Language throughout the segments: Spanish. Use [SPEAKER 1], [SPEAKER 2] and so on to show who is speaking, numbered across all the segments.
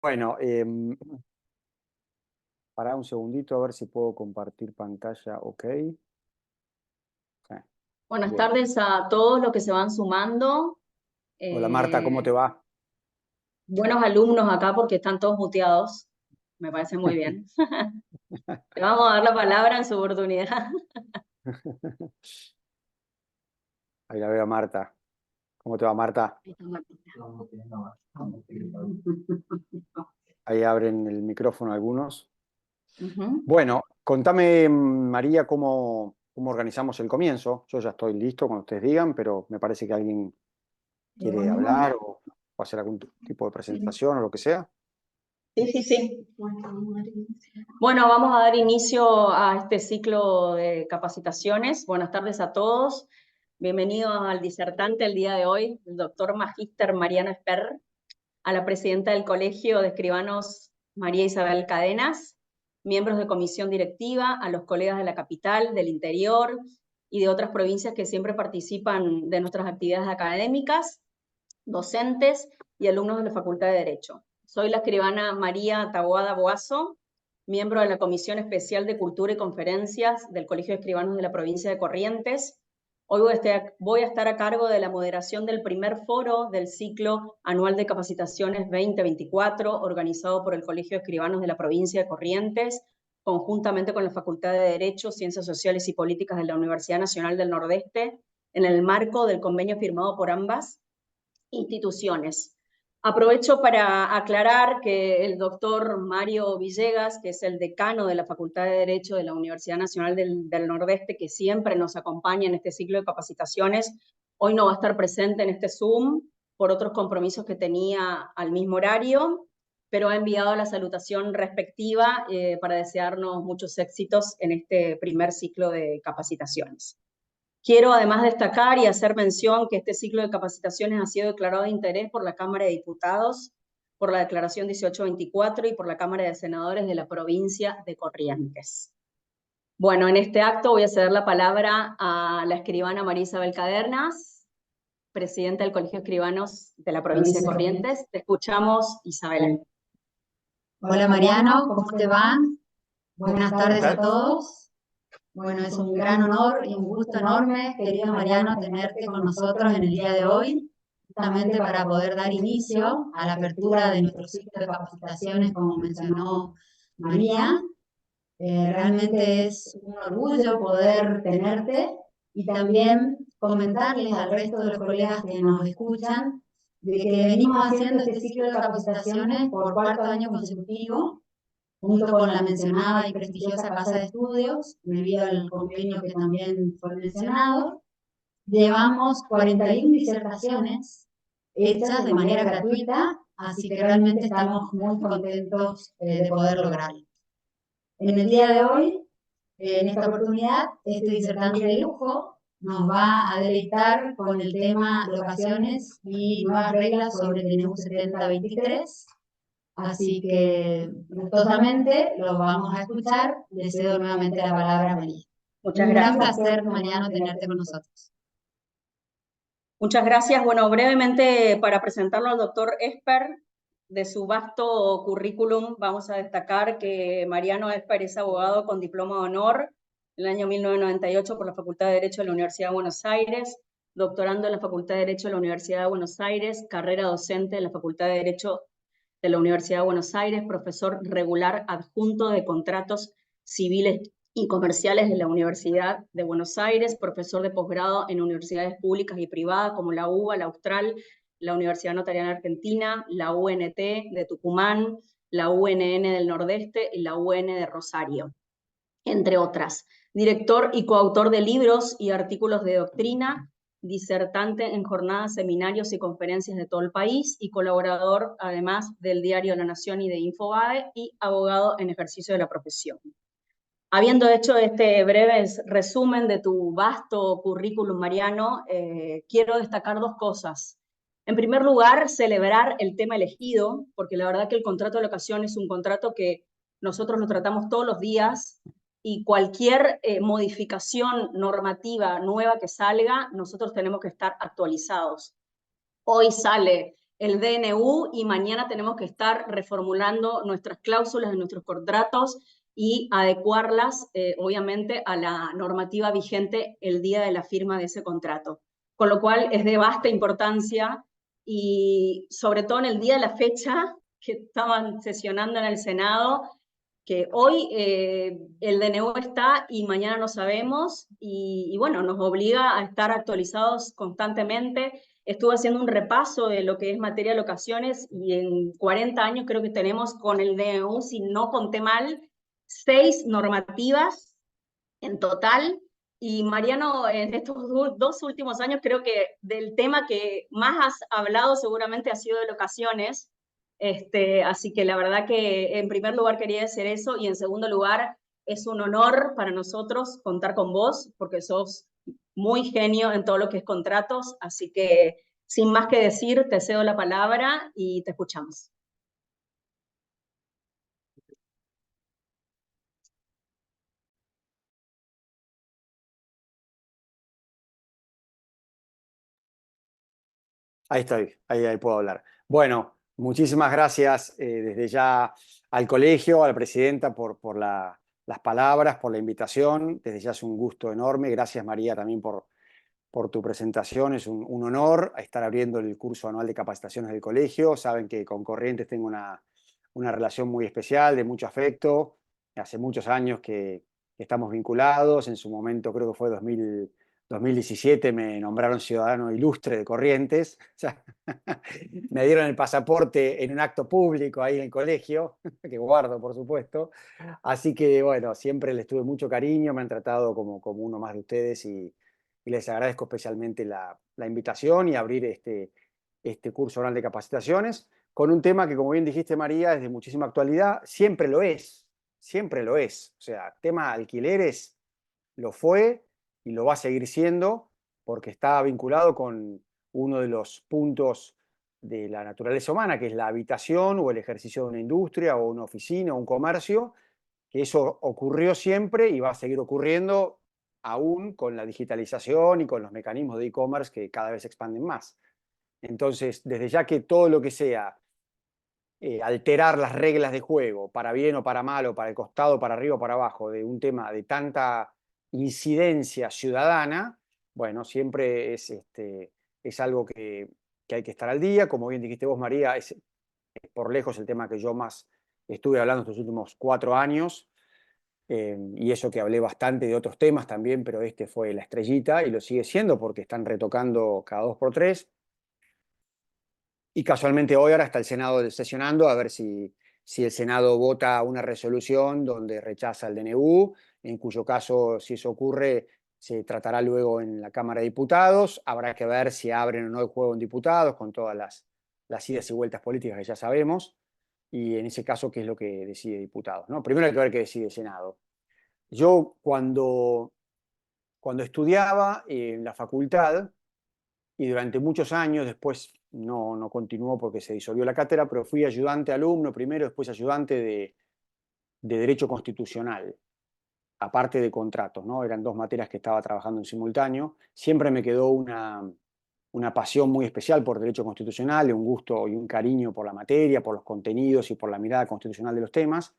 [SPEAKER 1] Bueno, pará un segundito a ver si puedo compartir pantalla. Ok. Sí,
[SPEAKER 2] Buenas
[SPEAKER 1] bien.
[SPEAKER 2] tardes a todos los que se van sumando.
[SPEAKER 1] Hola Marta, ¿cómo te
[SPEAKER 2] Eh,
[SPEAKER 1] va?
[SPEAKER 2] Buenos alumnos acá porque están todos muteados. Me parece muy bien. Le vamos a dar la palabra en su oportunidad.
[SPEAKER 1] Ahí la veo a Marta. ¿Cómo te va, Marta?
[SPEAKER 2] Ahí está Martita.
[SPEAKER 1] Ahí abren el micrófono algunos.
[SPEAKER 2] Ujú.
[SPEAKER 1] Bueno, contame, María, cómo organizamos el comienzo. Yo ya estoy listo cuando ustedes digan, pero me parece que alguien quiere hablar o hacer algún tipo de presentación o lo que sea.
[SPEAKER 2] Sí, sí, sí. Bueno, vamos a dar inicio a este ciclo de capacitaciones. Buenas tardes a todos. Bienvenidos al disertante el día de hoy, el doctor Magíster Mariano Esper, a la presidenta del Colegio de Escribanos María Isabel Cadenas, miembros de comisión directiva, a los colegas de la capital, del interior y de otras provincias que siempre participan de nuestras actividades académicas, docentes y alumnos de la Facultad de Derecho. Soy la escribana María Taboada Boazo, miembro de la Comisión Especial de Cultura y Conferencias del Colegio de Escribanos de la provincia de Corrientes. Hoy voy a estar a cargo de la moderación del primer foro del ciclo anual de capacitaciones 2024, organizado por el Colegio de Escribanos de la provincia de Corrientes, conjuntamente con la Facultad de Derecho, Ciencias Sociales y Políticas de la Universidad Nacional del Nordeste, en el marco del convenio firmado por ambas instituciones. Aprovecho para aclarar que el doctor Mario Villegas, que es el decano de la Facultad de Derecho de la Universidad Nacional del Nordeste, que siempre nos acompaña en este ciclo de capacitaciones, hoy no va a estar presente en este Zoom por otros compromisos que tenía al mismo horario, pero ha enviado la salutación respectiva para desearnos muchos éxitos en este primer ciclo de capacitaciones. Quiero además destacar y hacer mención que este ciclo de capacitaciones ha sido declarado de interés por la Cámara de Diputados, por la Declaración 1824 y por la Cámara de Senadores de la provincia de Corrientes. Bueno, en este acto voy a ceder la palabra a la escribana María Isabel Cadenas, presidenta del Colegio de Escribanos de la provincia de Corrientes. Te escuchamos, Isabel.
[SPEAKER 3] Hola Mariano, ¿cómo te va? Buenas
[SPEAKER 1] ¿Qué
[SPEAKER 3] tardes a
[SPEAKER 1] tal?
[SPEAKER 3] todos. Bueno, es un gran honor y un gusto enorme, querido Mariano, tenerte con nosotros en el día de hoy, justamente para poder dar inicio a la apertura de nuestro ciclo de capacitaciones, como mencionó María. Realmente es un orgullo poder tenerte y también comentarles al resto de los colegas que nos escuchan de que venimos haciendo este ciclo de capacitaciones por cuarto año consecutivo junto con la mencionada y prestigiosa Casa de Estudios, debido al convenio que también fue mencionado. Llevamos 41 disertaciones hechas de manera gratuita, así que realmente estamos muy contentos de poder lograrlo. En el día de hoy, en esta oportunidad, este disertante de lujo nos va a deleitar con el tema locaciones y nuevas reglas sobre el DNU 7023. Así que gustosamente lo vamos a escuchar. Le cedo nuevamente la palabra a María.
[SPEAKER 2] Muchas
[SPEAKER 3] Un gran
[SPEAKER 2] gracias.
[SPEAKER 3] placer, Mariano, tenerte con nosotros.
[SPEAKER 2] Muchas gracias. Bueno, brevemente para presentarlo al doctor Esper, de su vasto currículum, vamos a destacar que Mariano Esper es abogado con diploma de honor en el año 1998 por la Facultad de Derecho de la Universidad de Buenos Aires, doctorando en la Facultad de Derecho de la Universidad de Buenos Aires, carrera docente en la Facultad de Derecho de la Universidad de Buenos Aires, profesor regular adjunto de contratos civiles y comerciales de la Universidad de Buenos Aires, profesor de posgrado en universidades públicas y privadas como la UBA, la Austral, la Universidad Notariana Argentina, la UNT de Tucumán, la UNN del Nordeste y la UN de Rosario, entre otras. Director y coautor de libros y artículos de doctrina, disertante en jornadas, seminarios y conferencias de todo el país y colaborador además del diario La Nación y de Infobae y abogado en ejercicio de la profesión. Habiendo hecho este breve resumen de tu vasto currículum, Mariano, quiero destacar dos cosas. En primer lugar, celebrar el tema elegido, porque la verdad que el contrato de locación es un contrato que nosotros lo tratamos todos los días y cualquier modificación normativa nueva que salga, nosotros tenemos que estar actualizados. Hoy sale el DNU y mañana tenemos que estar reformulando nuestras cláusulas de nuestros contratos y adecuarlas, obviamente, a la normativa vigente el día de la firma de ese contrato. Con lo cual es de vasta importancia y sobre todo en el día de la fecha que estaban sesionando en el Senado, que hoy el DNU está y mañana no sabemos, y bueno, nos obliga a estar actualizados constantemente. Estuve haciendo un repaso de lo que es materia de locaciones y en 40 años creo que tenemos con el DNU, si no conté mal, 6 normativas en total. Y Mariano, en estos dos últimos años creo que del tema que más has hablado seguramente ha sido de locaciones. Así que la verdad que en primer lugar quería decir eso y en segundo lugar es un honor para nosotros contar con vos porque sos muy genio en todo lo que es contratos. Así que sin más que decir, te cedo la palabra y te escuchamos.
[SPEAKER 1] Ahí estoy, ahí puedo hablar. Bueno, muchísimas gracias desde ya al colegio, a la presidenta por las palabras, por la invitación. Desde ya es un gusto enorme. Gracias, María, también por tu presentación. Es un honor estar abriendo el curso anual de capacitaciones del colegio. Saben que con Corrientes tengo una relación muy especial, de mucho afecto. Hace muchos años que estamos vinculados. En su momento, creo que fue 2017, me nombraron ciudadano ilustre de Corrientes. O sea, me dieron el pasaporte en un acto público ahí en el colegio, que guardo, por supuesto. Así que, bueno, siempre les tuve mucho cariño, me han tratado como uno más de ustedes y les agradezco especialmente la invitación y abrir este curso oral de capacitaciones con un tema que, como bien dijiste, María, es de muchísima actualidad. Siempre lo es, siempre lo es. O sea, tema alquileres lo fue y lo va a seguir siendo porque está vinculado con uno de los puntos de la naturaleza humana, que es la habitación o el ejercicio de una industria o una oficina o un comercio, que eso ocurrió siempre y va a seguir ocurriendo aún con la digitalización y con los mecanismos de e-commerce que cada vez se expanden más. Entonces, desde ya que todo lo que sea alterar las reglas de juego, para bien o para mal, o para el costado, para arriba o para abajo, de un tema de tanta incidencia ciudadana, bueno, siempre es algo que hay que estar al día. Como bien dijiste vos, María, es por lejos el tema que yo más estuve hablando estos últimos 4 años. Y eso que hablé bastante de otros temas también, pero este fue la estrellita y lo sigue siendo porque están retocando cada 2 por 3. Y casualmente hoy ahora está el Senado sesionando a ver si el Senado vota una resolución donde rechaza el DNU, en cuyo caso, si eso ocurre, se tratará luego en la Cámara de Diputados. Habrá que ver si abren o no el juego en diputados con todas las idas y vueltas políticas que ya sabemos. Y en ese caso, ¿qué es lo que decide diputados, ¿no? Primero hay que ver qué decide el Senado. Yo cuando estudiaba en la facultad, y durante muchos años, después no continuó porque se disolvió la cátedra, pero fui ayudante alumno primero, después ayudante de Derecho Constitucional, aparte de contratos, ¿no? Eran 2 materias que estaba trabajando en simultáneo. Siempre me quedó una pasión muy especial por Derecho Constitucional, un gusto y un cariño por la materia, por los contenidos y por la mirada constitucional de los temas.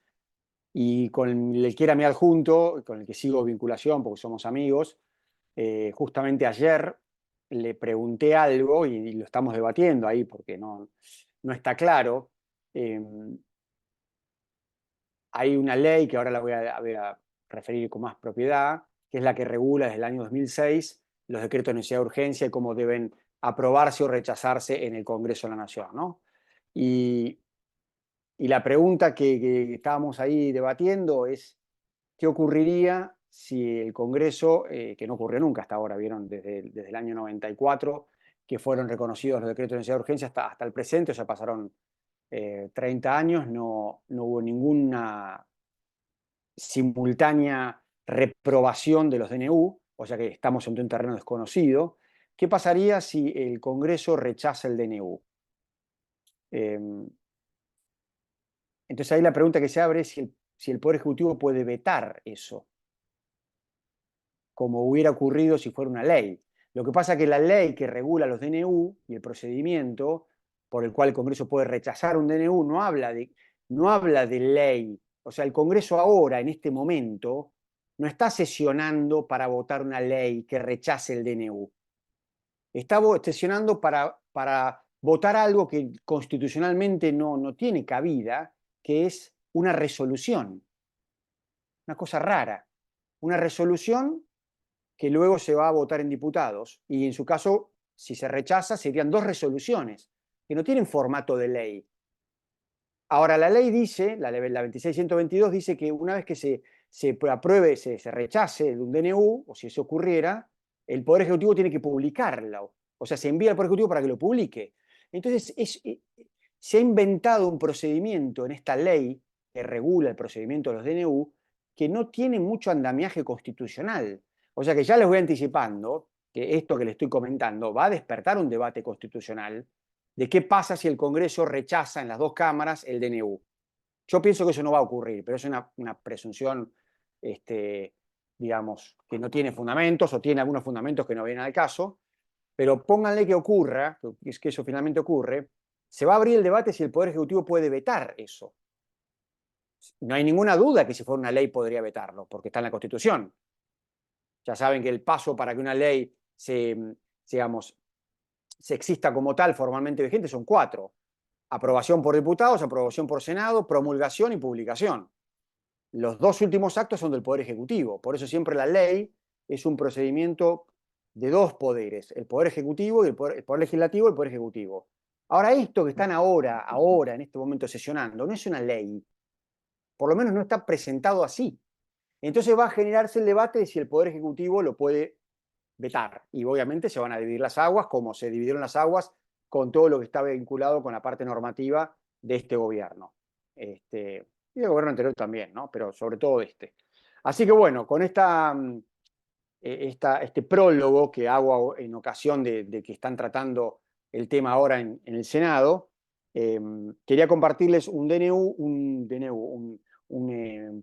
[SPEAKER 1] Y con el que era mi adjunto, con el que sigo vinculación porque somos amigos, justamente ayer le pregunté algo y lo estamos debatiendo ahí porque no está claro. Hay una ley que ahora la voy a referir con más propiedad, que es la que regula desde el año 2006 los decretos de necesidad de urgencia y cómo deben aprobarse o rechazarse en el Congreso de la Nación, ¿no? Y, y la pregunta que estábamos ahí debatiendo es, ¿qué ocurriría si el Congreso, que no ocurrió nunca hasta ahora, vieron, desde el año 94, que fueron reconocidos los decretos de necesidad de urgencia hasta el presente, o sea, pasaron 30 años, no hubo ninguna simultánea reprobación de los DNU, o sea que estamos en un terreno desconocido? ¿Qué pasaría si el Congreso rechaza el DNU? Entonces ahí la pregunta que se abre es si el Poder Ejecutivo puede vetar eso, como hubiera ocurrido si fuera una ley. Lo que pasa es que la ley que regula los DNU y el procedimiento por el cual el Congreso puede rechazar un DNU, no habla de ley. O sea, el Congreso ahora, en este momento, no está sesionando para votar una ley que rechace el DNU. Está sesionando para votar algo que constitucionalmente no tiene cabida, que es una resolución. Una cosa rara. Una resolución que luego se va a votar en diputados. Y en su caso, si se rechaza, serían 2 resoluciones que no tienen formato de ley. Ahora, la ley dice, la 26.122 dice que una vez que se apruebe, se rechace de un DNU, o si eso ocurriera, el Poder Ejecutivo tiene que publicarlo. O sea, se envía al Poder Ejecutivo para que lo publique. Entonces, se ha inventado un procedimiento en esta ley que regula el procedimiento de los DNU que no tiene mucho andamiaje constitucional. O sea que ya les voy anticipando que esto que les estoy comentando va a despertar un debate constitucional de qué pasa si el Congreso rechaza en las 2 cámaras el DNU. Yo pienso que eso no va a ocurrir, pero es una presunción, digamos, que no tiene fundamentos o tiene algunos fundamentos que no vienen al caso, pero pónganle que ocurra, que es que eso finalmente ocurre, se va a abrir el debate si el Poder Ejecutivo puede vetar eso. No hay ninguna duda que si fuera una ley podría vetarlo, porque está en la Constitución. Ya saben que el paso para que una ley se exista como tal formalmente vigente son 4. Aprobación por diputados, aprobación por Senado, promulgación y publicación. Los 2 últimos actos son del Poder Ejecutivo. Por eso siempre la ley es un procedimiento de 2 poderes, el Poder Ejecutivo y el Poder Legislativo y el Poder Ejecutivo. Ahora, esto que están ahora, en este momento sesionando, no es una ley. Por lo menos no está presentado así. Entonces va a generarse el debate de si el Poder Ejecutivo lo puede vetar. Y obviamente se van a dividir las aguas, como se dividieron las aguas con todo lo que estaba vinculado con la parte normativa de este gobierno. Y el gobierno anterior también, ¿no? Pero sobre todo este. Así que bueno, con este prólogo que hago en ocasión de que están tratando el tema ahora en el Senado, quería compartirles un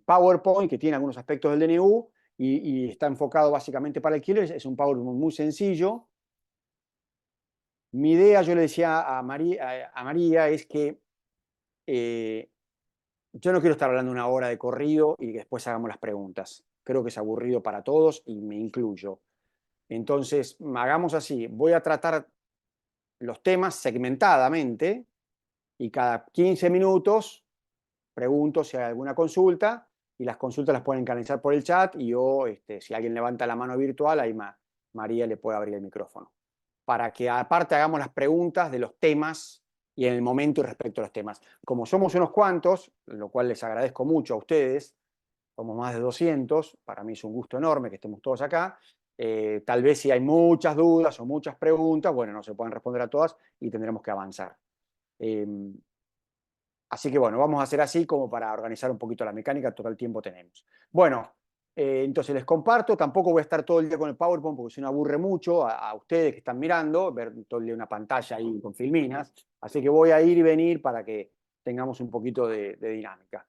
[SPEAKER 1] PowerPoint que tiene algunos aspectos del DNU y está enfocado básicamente para alquileres. Es un PowerPoint muy sencillo. Mi idea, yo le decía a María, es que yo no quiero estar hablando 1 hora de corrido y que después hagamos las preguntas. Creo que es aburrido para todos y me incluyo. Entonces, hagamos así. Voy a tratar los temas segmentadamente y cada 15 minutos pregunto si hay alguna consulta y las consultas las pueden canalizar por el chat y yo, si alguien levanta la mano virtual, ahí María le puede abrir el micrófono. Para que aparte hagamos las preguntas de los temas y en el momento y respecto a los temas. Como somos unos cuantos, lo cual les agradezco mucho a ustedes, somos más de 200, para mí es un gusto enorme que estemos todos acá. Tal vez si hay muchas dudas o muchas preguntas, bueno, no se pueden responder a todas y tendremos que avanzar. Así que bueno, vamos a hacer así como para organizar un poquito la mecánica, todo el tiempo tenemos. Bueno, entonces les comparto, tampoco voy a estar todo el día con el PowerPoint porque si no aburre mucho a ustedes que están mirando, ver todo el día una pantalla ahí con filminas, así que voy a ir y venir para que tengamos un poquito de dinámica.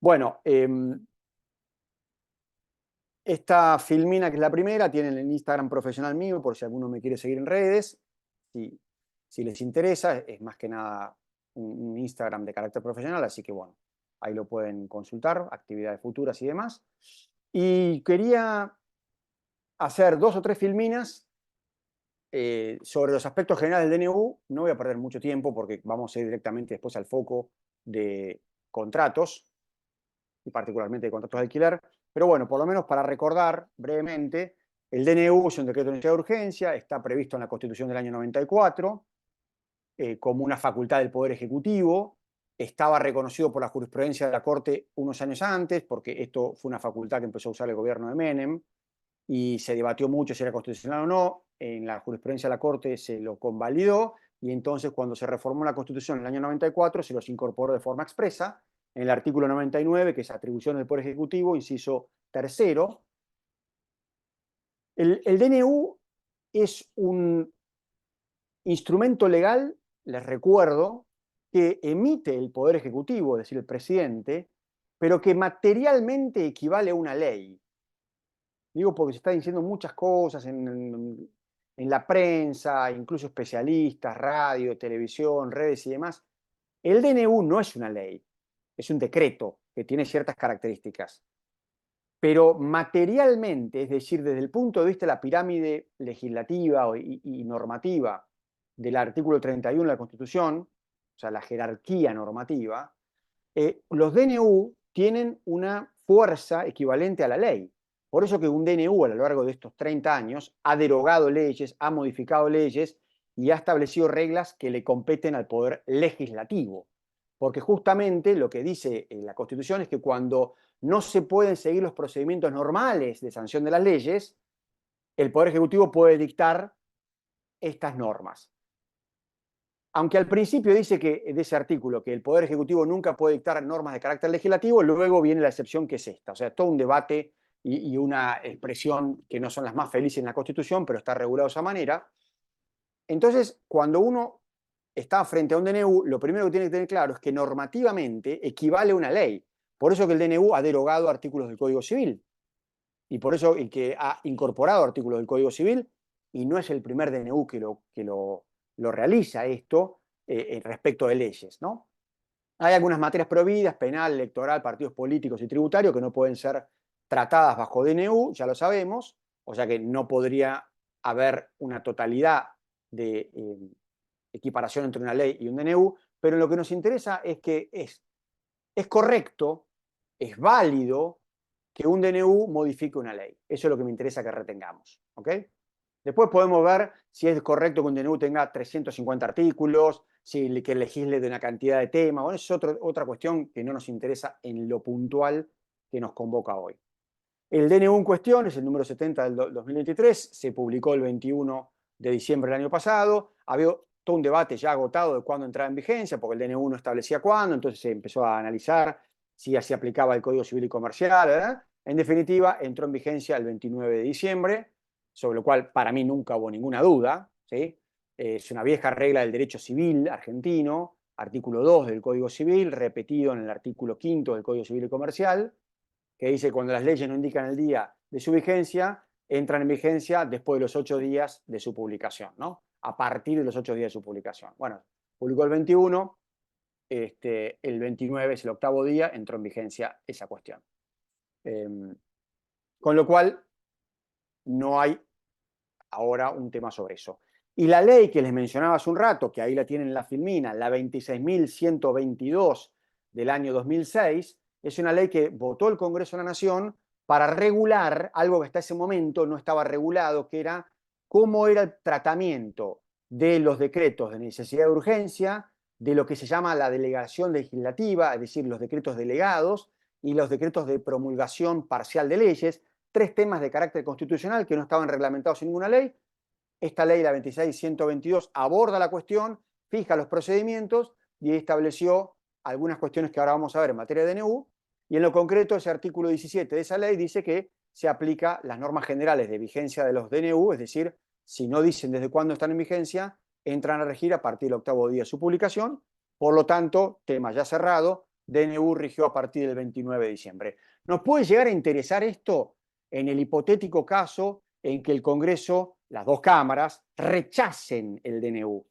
[SPEAKER 1] Bueno, esta filmina que es la primera, tienen el Instagram profesional mío, por si alguno me quiere seguir en redes, si les interesa, es más que nada un Instagram de carácter profesional, así que bueno, ahí lo pueden consultar, actividades futuras y demás. Y quería hacer 2 o 3 filminas sobre los aspectos generales del DNU. No voy a perder mucho tiempo porque vamos a ir directamente después al foco de contratos, y particularmente de contratos de alquiler. Pero bueno, por lo menos para recordar brevemente, el DNU es un decreto de necesidad de urgencia, está previsto en la Constitución del año 94, como una facultad del Poder Ejecutivo, estaba reconocido por la jurisprudencia de la Corte unos años antes, porque esto fue una facultad que empezó a usar el gobierno de Menem, y se debatió mucho si era constitucional o no. En la jurisprudencia de la Corte se lo convalidó, y entonces cuando se reformó la Constitución en el año 94 se los incorporó de forma expresa en el artículo 99, que es atribución del Poder Ejecutivo, inciso 3º. El DNU es un instrumento legal, les recuerdo, que emite el Poder Ejecutivo, es decir, el presidente, pero que materialmente equivale a una ley. Digo porque se están diciendo muchas cosas en la prensa, incluso especialistas, radio, televisión, redes y demás, el DNU no es una ley, es un decreto que tiene ciertas características. Pero materialmente, es decir, desde el punto de vista de la pirámide legislativa y normativa del artículo 31 de la Constitución, o sea, la jerarquía normativa, los DNU tienen una fuerza equivalente a la ley. Por eso que un DNU a lo largo de estos 30 años ha derogado leyes, ha modificado leyes y ha establecido reglas que le competen al poder legislativo. Porque justamente lo que dice la Constitución es que cuando no se pueden seguir los procedimientos normales de sanción de las leyes, el Poder Ejecutivo puede dictar estas normas. Aunque al principio dice que de ese artículo que el Poder Ejecutivo nunca puede dictar normas de carácter legislativo, luego viene la excepción que es esta. O sea, todo un debate y una expresión que no son las más felices en la Constitución, pero está regulado de esa manera. Entonces, cuando uno está frente a un DNU, lo primero que tiene que tener claro es que normativamente equivale a una ley. Por eso que el DNU ha derogado artículos del Código Civil. Y por eso el que ha incorporado artículos del Código Civil, y no es el primer DNU que lo realiza esto respecto de leyes, ¿no? Hay algunas materias prohibidas, penal, electoral, partidos políticos y tributarios, que no pueden ser tratadas bajo DNU, ya lo sabemos, o sea que no podría haber una totalidad de equiparación entre una ley y un DNU, pero lo que nos interesa es que es correcto, es válido que un DNU modifique una ley. Eso es lo que me interesa que retengamos, ¿ok? Después podemos ver si es correcto que un DNU tenga 350 artículos, que legisle de una cantidad de temas. Bueno, eso es otra cuestión que no nos interesa en lo puntual que nos convoca hoy. El DNU en cuestión es el número 70 del 2023, se publicó el 21 de diciembre del año pasado. Había todo un debate ya agotado de cuándo entraba en vigencia, porque el DNU no establecía cuándo, entonces se empezó a analizar si así aplicaba el Código Civil y Comercial, ¿verdad? En definitiva, entró en vigencia el 29 de diciembre, sobre lo cual para mí nunca hubo ninguna duda, ¿sí? Es una vieja regla del derecho civil argentino, artículo 2 del Código Civil, repetido en el artículo 5 del Código Civil y Comercial, que dice que cuando las leyes no indican el día de su vigencia, entran en vigencia después de los 8 días de su publicación, ¿no? A partir de los 8 días de su publicación. Bueno, publicó el 21, el 29 es el octavo día, entró en vigencia esa cuestión. Con lo cual, no hay ahora un tema sobre eso. Y la ley que les mencionaba hace un rato, que ahí la tienen en la filmina, la 26.122 del año 2006, es una ley que votó el Congreso de la Nación para regular algo que hasta ese momento no estaba regulado, que era cómo era el tratamiento de los decretos de necesidad de urgencia, de lo que se llama la delegación legislativa, es decir, los decretos delegados, y los decretos de promulgación parcial de leyes, 3 temas de carácter constitucional que no estaban reglamentados en ninguna ley. Esta ley, la 26.122, aborda la cuestión, fija los procedimientos y estableció algunas cuestiones que ahora vamos a ver en materia de DNU. Y en lo concreto, ese artículo 17 de esa ley dice que se aplica las normas generales de vigencia de los DNU, es decir, si no dicen desde cuándo están en vigencia, entran a regir a partir del octavo día de su publicación. Por lo tanto, tema ya cerrado, DNU rigió a partir del 29 de diciembre. ¿Nos puede llegar a interesar esto en el hipotético caso en que el Congreso, las dos cámaras, rechacen el DNU?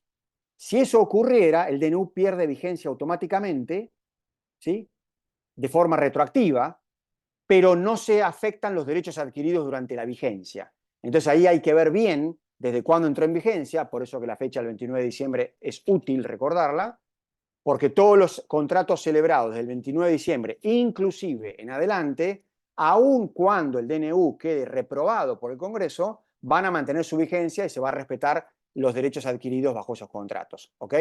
[SPEAKER 1] Si eso ocurriera, el DNU pierde vigencia automáticamente, ¿sí? De forma retroactiva, pero no se afectan los derechos adquiridos durante la vigencia. Entonces ahí hay que ver bien desde cuándo entró en vigencia, por eso que la fecha del 29 de diciembre es útil recordarla, porque todos los contratos celebrados desde el 29 de diciembre, inclusive en adelante, aun cuando el DNU quede reprobado por el Congreso, van a mantener su vigencia y se va a respetar los derechos adquiridos bajo esos contratos, ¿ok?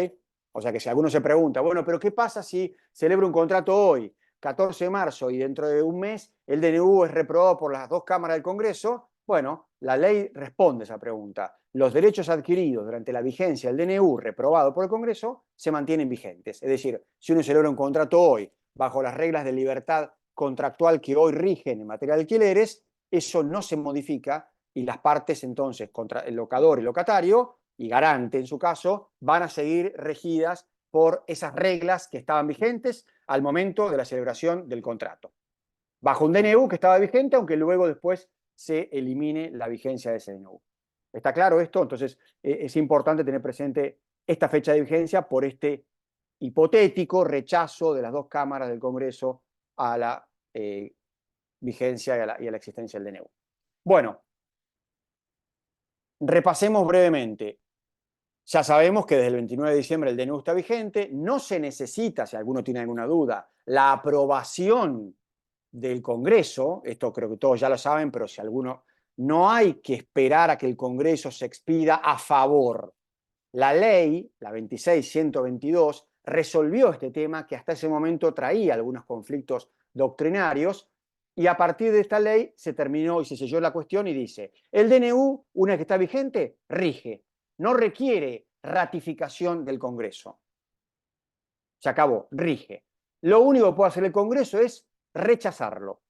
[SPEAKER 1] O sea que si alguno se pregunta, bueno, pero ¿qué pasa si celebro un contrato hoy, 14 de marzo, y dentro de un mes el DNU es reprobado por las dos cámaras del Congreso? Bueno, la ley responde esa pregunta. Los derechos adquiridos durante la vigencia del DNU reprobado por el Congreso se mantienen vigentes. Es decir, si uno celebra un contrato hoy bajo las reglas de libertad contractual que hoy rigen en materia de alquileres, eso no se modifica y las partes entonces, contra el locador y locatario, y garante en su caso, van a seguir regidas por esas reglas que estaban vigentes al momento de la celebración del contrato. Bajo un DNU que estaba vigente, aunque luego después se elimine la vigencia de ese DNU. ¿Está claro esto? Entonces, es importante tener presente esta fecha de vigencia por este hipotético rechazo de las dos cámaras del Congreso a la vigencia y a la existencia del DNU. Bueno, repasemos brevemente. Ya sabemos que desde el 29 de diciembre el DNU está vigente. No se necesita, si alguno tiene alguna duda, la aprobación del Congreso. Esto creo que todos ya lo saben, pero si alguno... No hay que esperar a que el Congreso se expida a favor. La ley, la 26.122, resolvió este tema que hasta ese momento traía algunos conflictos doctrinarios, y a partir de esta ley se terminó y se selló la cuestión y dice, el DNU, una vez que está vigente, rige. No requiere ratificación del Congreso. Se acabó, rige. Lo único que puede hacer el Congreso es rechazarlo,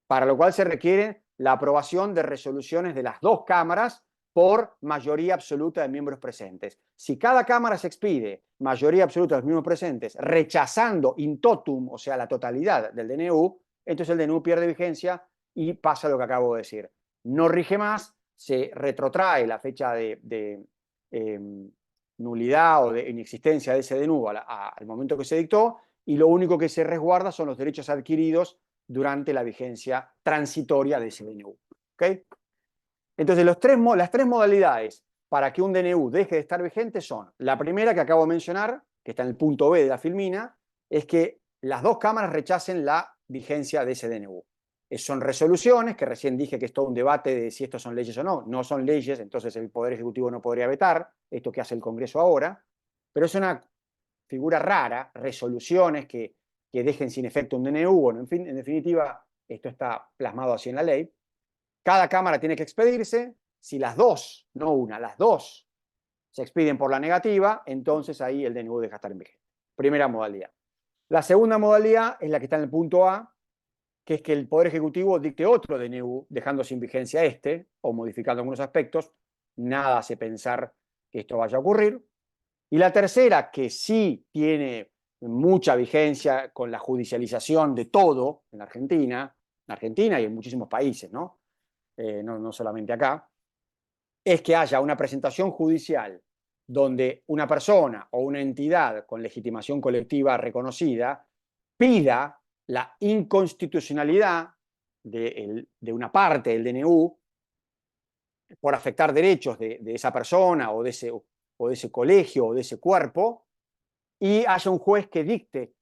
[SPEAKER 1] para lo cual se requiere la aprobación de resoluciones de las dos cámaras por mayoría absoluta de miembros presentes. Si cada cámara se expide mayoría absoluta de los miembros presentes rechazando in totum, o sea, la totalidad del DNU, entonces el DNU pierde vigencia y pasa lo que acabo de decir. No rige más, se retrotrae la fecha de nulidad o de inexistencia de ese DNU al momento que se dictó, y lo único que se resguarda son los derechos adquiridos durante la vigencia transitoria de ese DNU. ¿Okay? Entonces, las tres modalidades para que un DNU deje de estar vigente son, la primera que acabo de mencionar, que está en el punto B de la filmina, es que las dos cámaras rechacen la vigencia de ese DNU. Son resoluciones, que recién dije que es todo un debate de si estos son leyes o no. No son leyes, entonces el Poder Ejecutivo no podría vetar esto que hace el Congreso ahora, pero es una figura rara, resoluciones que dejen sin efecto un DNU. Bueno, en fin, en definitiva, esto está plasmado así en la ley. Cada cámara tiene que expedirse. Si las dos, no una, las dos se expiden por la negativa, entonces ahí el DNU deja de estar en vigente. Primera modalidad. La segunda modalidad es la que está en el punto A, que es que el Poder Ejecutivo dicte otro DNU, dejando sin vigencia este, o modificando algunos aspectos. Nada hace pensar que esto vaya a ocurrir. Y la tercera, que sí tiene mucha vigencia con la judicialización de todo en Argentina y en muchísimos países, ¿no? No solamente acá, es que haya una presentación judicial donde una persona o una entidad con legitimación colectiva reconocida pida la inconstitucionalidad de una parte del DNU por afectar derechos de esa persona o de ese colegio o de ese cuerpo, y haya un juez que dicte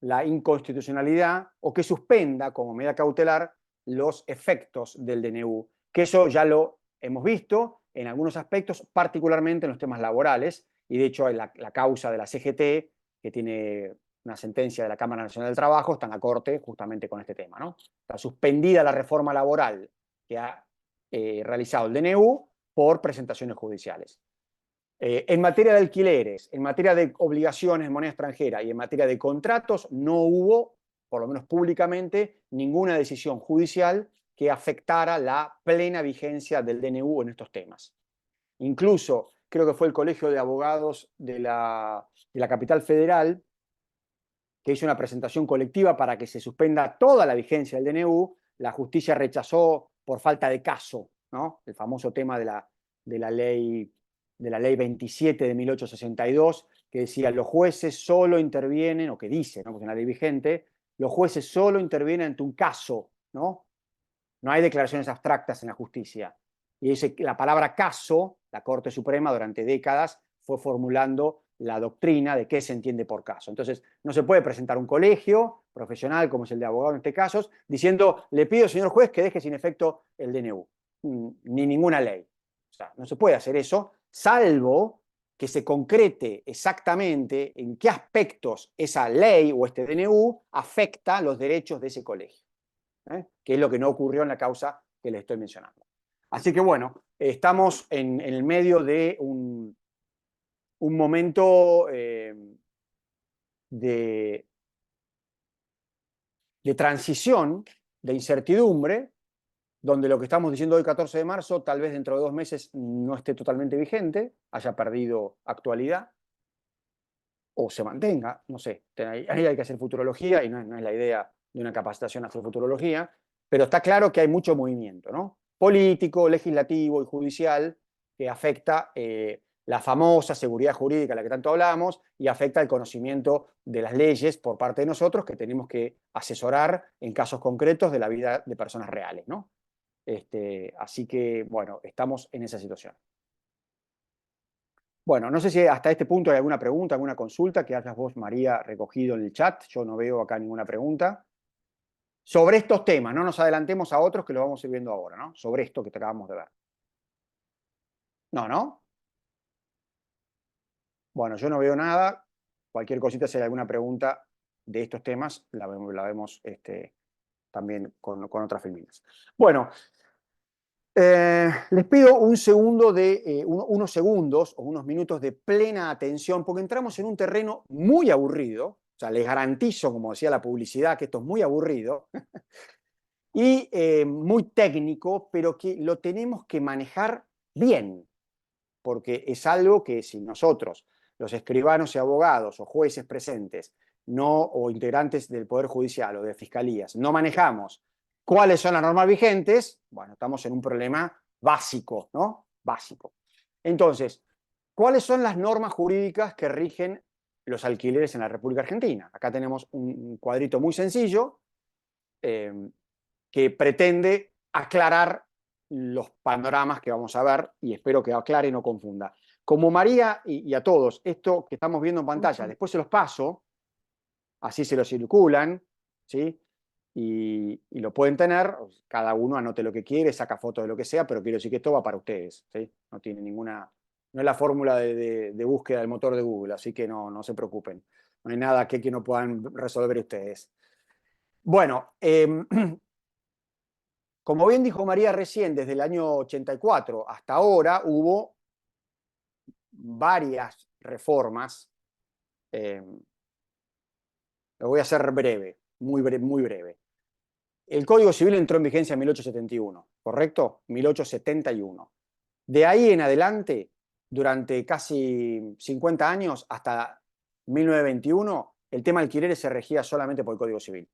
[SPEAKER 1] la inconstitucionalidad o que suspenda como medida cautelar los efectos del DNU, que eso ya lo hemos visto en algunos aspectos, particularmente en los temas laborales, y de hecho la causa de la CGT, que tiene una sentencia de la Cámara Nacional del Trabajo, está en la Corte justamente con este tema, ¿no? Está suspendida la reforma laboral que ha realizado el DNU por presentaciones judiciales. En materia de alquileres, en materia de obligaciones en moneda extranjera y en materia de contratos, no hubo, por lo menos públicamente, ninguna decisión judicial que afectara la plena vigencia del DNU en estos temas. Incluso, creo que fue el Colegio de Abogados de la Capital Federal que hizo una presentación colectiva para que se suspenda toda la vigencia del DNU. La justicia rechazó por falta de caso, ¿no? El famoso tema de la ley 27 de 1862, que decía los jueces solo intervienen, o que dice, ¿no? Porque es una ley vigente, los jueces solo intervienen ante un caso, ¿no? No hay declaraciones abstractas en la justicia. Y dice que la palabra caso, la Corte Suprema durante décadas fue formulando la doctrina de qué se entiende por caso. Entonces, no se puede presentar un colegio profesional, como es el de abogado en este caso, diciendo, le pido, señor juez, que deje sin efecto el DNU, ni ninguna ley. O sea, no se puede hacer eso, salvo que se concrete exactamente en qué aspectos esa ley o este DNU afecta los derechos de ese colegio, que es lo que no ocurrió en la causa que les estoy mencionando. Así que bueno, estamos en el medio de un momento de transición, de incertidumbre, donde lo que estamos diciendo hoy, 14 de marzo, tal vez dentro de 2 meses no esté totalmente vigente, haya perdido actualidad, o se mantenga, no sé. Ahí hay que hacer futurología, y no es la idea de una capacitación hacer futurología, pero está claro que hay mucho movimiento, ¿no? político, legislativo y judicial que afecta la famosa seguridad jurídica de la que tanto hablamos y afecta el conocimiento de las leyes por parte de nosotros que tenemos que asesorar en casos concretos de la vida de personas reales, ¿no? Así que, bueno, estamos en esa situación. Bueno, no sé si hasta este punto hay alguna pregunta, alguna consulta que hayas vos, María, recogido en el chat. Yo no veo acá ninguna pregunta. Sobre estos temas, no nos adelantemos a otros que lo vamos a ir viendo ahora, ¿no? Sobre esto que te acabamos de ver. No, ¿no? Bueno, yo no veo nada. Cualquier cosita, si hay alguna pregunta de estos temas, la vemos también con otras filminas. Bueno, les pido un segundo unos segundos o unos minutos de plena atención, porque entramos en un terreno muy aburrido. O sea, les garantizo, como decía la publicidad, que esto es muy aburrido y muy técnico, pero que lo tenemos que manejar bien, porque es algo que si nosotros, los escribanos y abogados o jueces presentes, o integrantes del Poder Judicial o de fiscalías, no manejamos cuáles son las normas vigentes, bueno, estamos en un problema básico, ¿no? Básico. Entonces, ¿cuáles son las normas jurídicas que rigen los alquileres en la República Argentina? Acá tenemos un cuadrito muy sencillo que pretende aclarar los panoramas que vamos a ver y espero que aclare y no confunda. Como María y a todos, esto que estamos viendo en pantalla, después se los paso, así se los circulan, ¿sí? Y lo pueden tener, cada uno anote lo que quiere, saca fotos de lo que sea, pero quiero decir que esto va para ustedes, ¿sí? No tiene ninguna, no es la fórmula de búsqueda del motor de Google, así que no se preocupen. No hay nada que no puedan resolver ustedes. Bueno, como bien dijo María recién, desde el año 84 hasta ahora hubo varias reformas. Lo voy a hacer breve, muy breve. El Código Civil entró en vigencia en 1871, ¿correcto? 1871. De ahí en adelante, durante casi 50 años, hasta 1921, el tema alquileres se regía solamente por el Código Civil.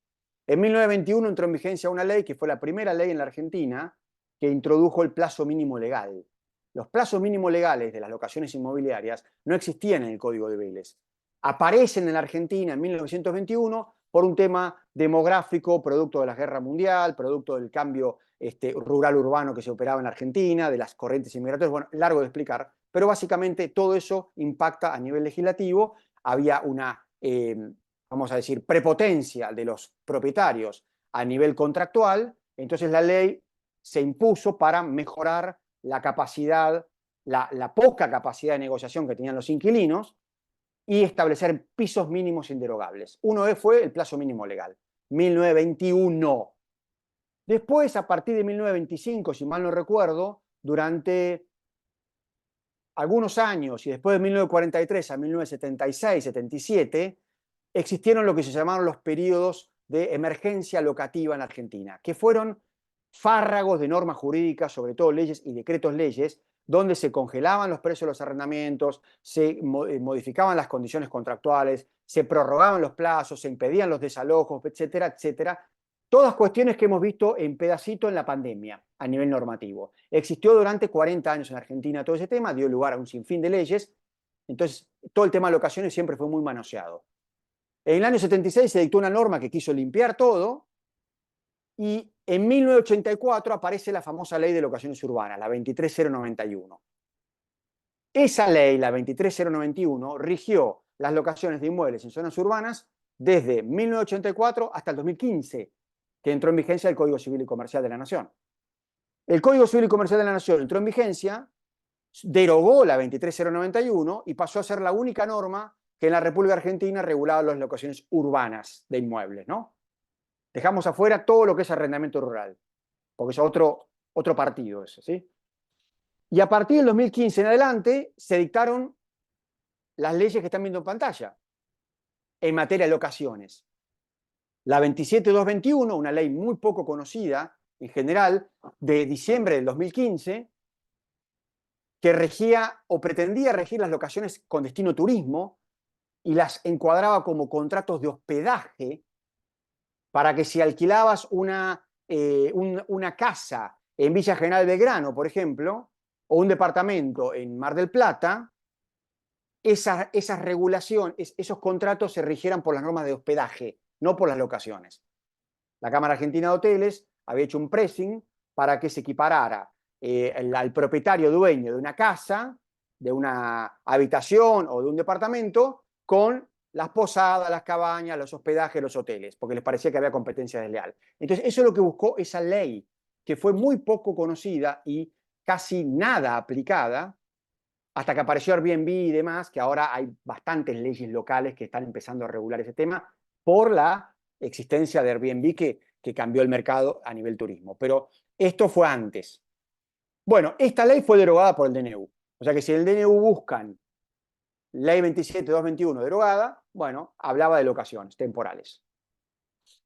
[SPEAKER 1] En 1921 entró en vigencia una ley que fue la primera ley en la Argentina que introdujo el plazo mínimo legal. Los plazos mínimos legales de las locaciones inmobiliarias no existían en el Código de Vélez. Aparecen en la Argentina en 1921 por un tema demográfico, producto de la Guerra Mundial, producto del cambio rural-urbano que se operaba en la Argentina, de las corrientes inmigratorias, bueno, largo de explicar, pero básicamente todo eso impacta a nivel legislativo. Había una, vamos a decir, prepotencia de los propietarios a nivel contractual, entonces la ley se impuso para mejorar la capacidad, la poca capacidad de negociación que tenían los inquilinos y establecer pisos mínimos inderogables. Uno fue el plazo mínimo legal, 1921. Después, a partir de 1925, si mal no recuerdo, durante algunos años y después de 1943 a 1976, 77, existieron lo que se llamaron los periodos de emergencia locativa en Argentina, que fueron fárragos de normas jurídicas, sobre todo leyes y decretos leyes, donde se congelaban los precios de los arrendamientos, se modificaban las condiciones contractuales, se prorrogaban los plazos, se impedían los desalojos, etcétera, etcétera. Todas cuestiones que hemos visto en pedacito en la pandemia a nivel normativo. Existió durante 40 años en Argentina todo ese tema, dio lugar a un sinfín de leyes, entonces todo el tema de locaciones siempre fue muy manoseado. En el año 76 se dictó una norma que quiso limpiar todo y en 1984 aparece la famosa ley de locaciones urbanas, la 23091. Esa ley, la 23091, rigió las locaciones de inmuebles en zonas urbanas desde 1984 hasta el 2015, que entró en vigencia el Código Civil y Comercial de la Nación. El Código Civil y Comercial de la Nación entró en vigencia, derogó la 23091 y pasó a ser la única norma que en la República Argentina regulaba las locaciones urbanas de inmuebles, ¿no? Dejamos afuera todo lo que es arrendamiento rural, porque es otro partido ese, ¿sí? Y a partir del 2015 en adelante se dictaron las leyes que están viendo en pantalla en materia de locaciones. La 27221, una ley muy poco conocida en general, de diciembre del 2015, que regía o pretendía regir las locaciones con destino turismo y las encuadraba como contratos de hospedaje para que si alquilabas una casa en Villa General Belgrano, por ejemplo, o un departamento en Mar del Plata, esas regulaciones, esos contratos se rigieran por las normas de hospedaje, no por las locaciones. La Cámara Argentina de Hoteles había hecho un pressing para que se equiparara al propietario dueño de una casa, de una habitación o de un departamento, con las posadas, las cabañas, los hospedajes, los hoteles, porque les parecía que había competencia desleal. Entonces, eso es lo que buscó esa ley, que fue muy poco conocida y casi nada aplicada, hasta que apareció Airbnb y demás, que ahora hay bastantes leyes locales que están empezando a regular ese tema por la existencia de Airbnb que cambió el mercado a nivel turismo. Pero esto fue antes. Bueno, esta ley fue derogada por el DNU. O sea que si el DNU buscan ley 27.221 derogada, bueno, hablaba de locaciones temporales.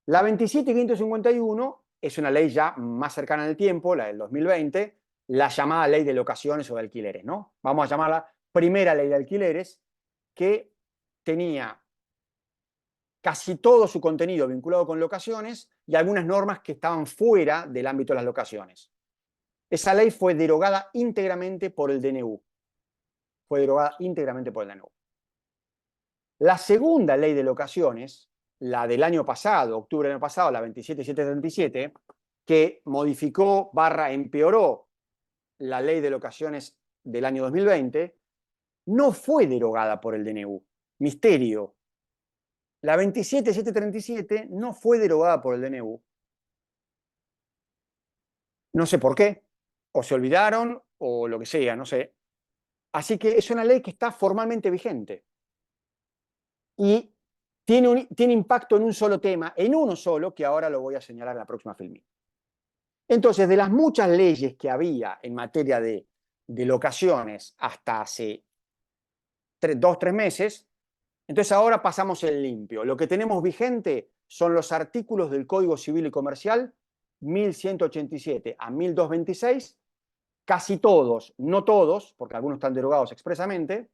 [SPEAKER 1] La 27.551 es una ley ya más cercana en el tiempo, la del 2020, la llamada ley de locaciones o de alquileres, ¿no? Vamos a llamarla primera ley de alquileres, que tenía casi todo su contenido vinculado con locaciones y algunas normas que estaban fuera del ámbito de las locaciones. Esa ley fue derogada íntegramente por el DNU. Fue derogada íntegramente por el DNU. La segunda ley de locaciones, la del año pasado, octubre del año pasado, la 27.737, que modificó / empeoró la ley de locaciones del año 2020, no fue derogada por el DNU. Misterio. La 27.737 no fue derogada por el DNU. No sé por qué, o se olvidaron, o lo que sea, no sé. Así que es una ley que está formalmente vigente. Y tiene impacto en un solo tema, en uno solo, que ahora lo voy a señalar en la próxima filmina. Entonces, de las muchas leyes que había en materia de locaciones hasta hace 2-3 meses, entonces ahora pasamos el limpio. Lo que tenemos vigente son los artículos del Código Civil y Comercial 1187 a 1226, casi todos, no todos, porque algunos están derogados expresamente,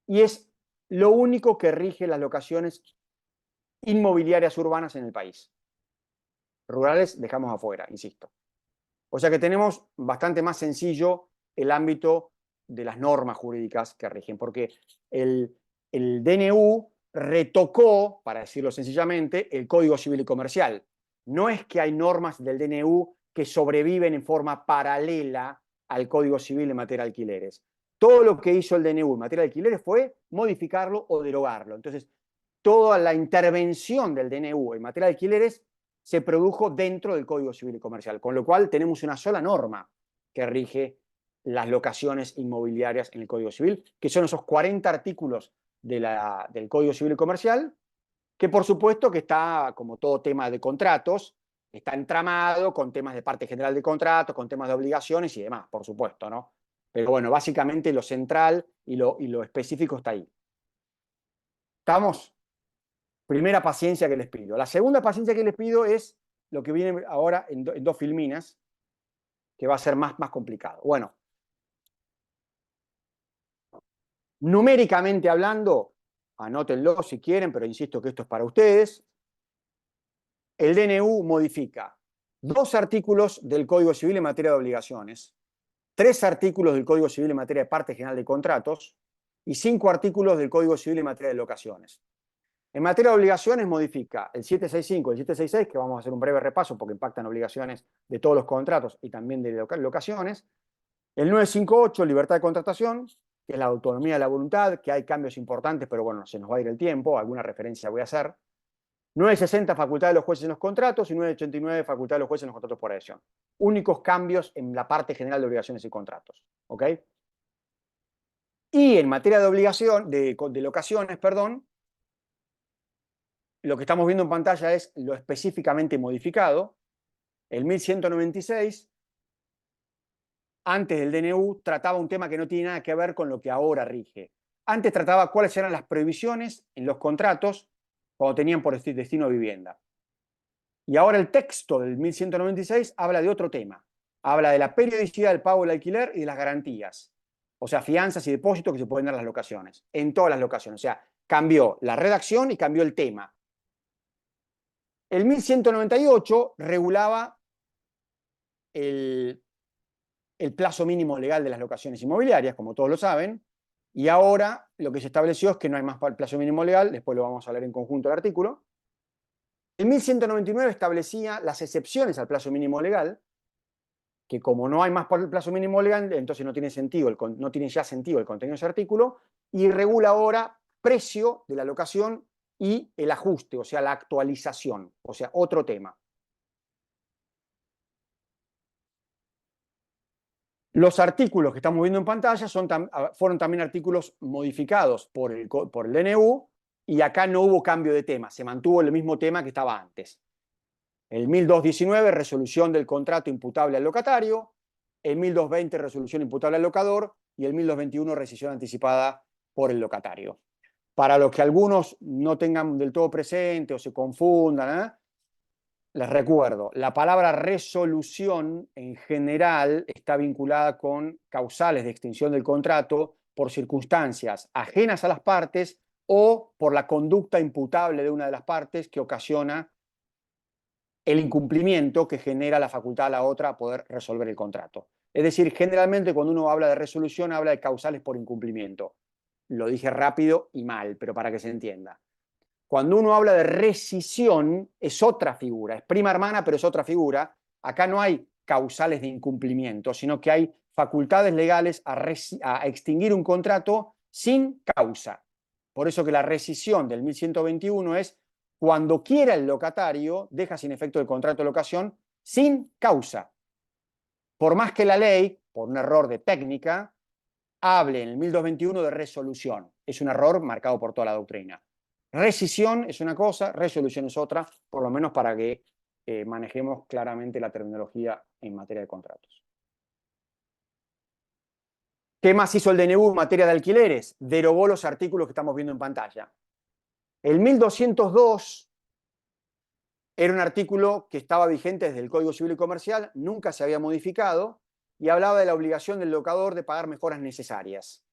[SPEAKER 1] y es lo único que rige las locaciones inmobiliarias urbanas en el país. Rurales dejamos afuera, insisto. O sea que tenemos bastante más sencillo el ámbito de las normas jurídicas que rigen, porque el DNU retocó, para decirlo sencillamente, el Código Civil y Comercial. No es que hay normas del DNU que sobreviven en forma paralela al Código Civil en materia de alquileres. Todo lo que hizo el DNU en materia de alquileres fue modificarlo o derogarlo. Entonces, toda la intervención del DNU en materia de alquileres se produjo dentro del Código Civil y Comercial, con lo cual tenemos una sola norma que rige las locaciones inmobiliarias en el Código Civil, que son esos 40 artículos del Código Civil y Comercial, que por supuesto que está, como todo tema de contratos, está entramado con temas de parte general de contratos, con temas de obligaciones y demás, por supuesto, ¿no? Pero bueno, básicamente lo central y lo específico está ahí. ¿Estamos? Primera paciencia que les pido. La segunda paciencia que les pido es lo que viene ahora en 2 filminas, que va a ser más complicado. Bueno, numéricamente hablando, anótenlo si quieren, pero insisto que esto es para ustedes. El DNU modifica 2 artículos del Código Civil en materia de obligaciones, 3 artículos del Código Civil en materia de parte general de contratos y 5 artículos del Código Civil en materia de locaciones. En materia de obligaciones modifica el 765 y el 766, que vamos a hacer un breve repaso porque impactan obligaciones de todos los contratos y también de locaciones. El 958, libertad de contratación, que es la autonomía de la voluntad, que hay cambios importantes, pero bueno, se nos va a ir el tiempo, alguna referencia voy a hacer. 960, facultad de los jueces en los contratos, y 989, facultad de los jueces en los contratos por adhesión. Únicos cambios en la parte general de obligaciones y contratos. ¿Ok? Y en materia de de locaciones, perdón, lo que estamos viendo en pantalla es lo específicamente modificado. El 1196, antes del DNU, trataba un tema que no tiene nada que ver con lo que ahora rige. Antes trataba cuáles eran las prohibiciones en los contratos cuando tenían por destino vivienda. Y ahora el texto del 1196 habla de otro tema. Habla de la periodicidad del pago del alquiler y de las garantías. O sea, fianzas y depósitos que se pueden dar en las locaciones. En todas las locaciones. O sea, cambió la redacción y cambió el tema. El 1198 regulaba el plazo mínimo legal de las locaciones inmobiliarias, como todos lo saben, y ahora lo que se estableció es que no hay más plazo mínimo legal, después lo vamos a leer en conjunto el artículo. El 1199 establecía las excepciones al plazo mínimo legal, que como no hay más plazo mínimo legal, entonces no tiene sentido, no tiene ya sentido el contenido de ese artículo, y regula ahora precio de la locación y el ajuste, o sea, la actualización, o sea, otro tema. Los artículos que estamos viendo en pantalla fueron también artículos modificados por el DNU, y acá no hubo cambio de tema, se mantuvo el mismo tema que estaba antes. El 1219, resolución del contrato imputable al locatario. El 1220, resolución imputable al locador. Y el 1221, rescisión anticipada por el locatario. Para los que algunos no tengan del todo presente o se confundan, les recuerdo, la palabra resolución en general está vinculada con causales de extinción del contrato por circunstancias ajenas a las partes o por la conducta imputable de una de las partes que ocasiona el incumplimiento que genera la facultad a la otra a poder resolver el contrato. Es decir, generalmente cuando uno habla de resolución habla de causales por incumplimiento. Lo dije rápido y mal, pero para que se entienda. Cuando uno habla de rescisión es otra figura, es prima hermana, pero es otra figura. Acá no hay causales de incumplimiento, sino que hay facultades legales a extinguir un contrato sin causa. Por eso que la rescisión del 1121 es cuando quiera el locatario, deja sin efecto el contrato de locación sin causa. Por más que la ley, por un error de técnica, hable en el 1221 de resolución. Es un error marcado por toda la doctrina. Rescisión es una cosa, resolución es otra, por lo menos para que manejemos claramente la terminología en materia de contratos. ¿Qué más hizo el DNU en materia de alquileres? Derogó los artículos que estamos viendo en pantalla. El 1202 era un artículo que estaba vigente desde el Código Civil y Comercial, nunca se había modificado, y hablaba de la obligación del locador de pagar mejoras necesarias.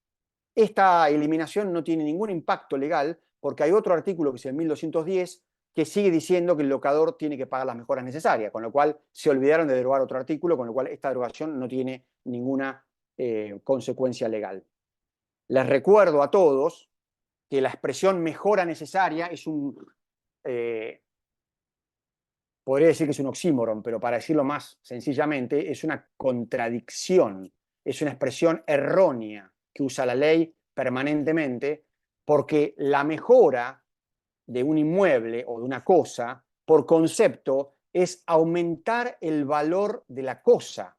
[SPEAKER 1] Esta eliminación no tiene ningún impacto legal porque hay otro artículo, que es el 1210, que sigue diciendo que el locador tiene que pagar las mejoras necesarias, con lo cual se olvidaron de derogar otro artículo, con lo cual esta derogación no tiene ninguna consecuencia legal. Les recuerdo a todos que la expresión mejora necesaria es podría decir que es un oxímoron, pero para decirlo más sencillamente, es una contradicción, es una expresión errónea que usa la ley permanentemente, porque la mejora de un inmueble o de una cosa, por concepto, es aumentar el valor de la cosa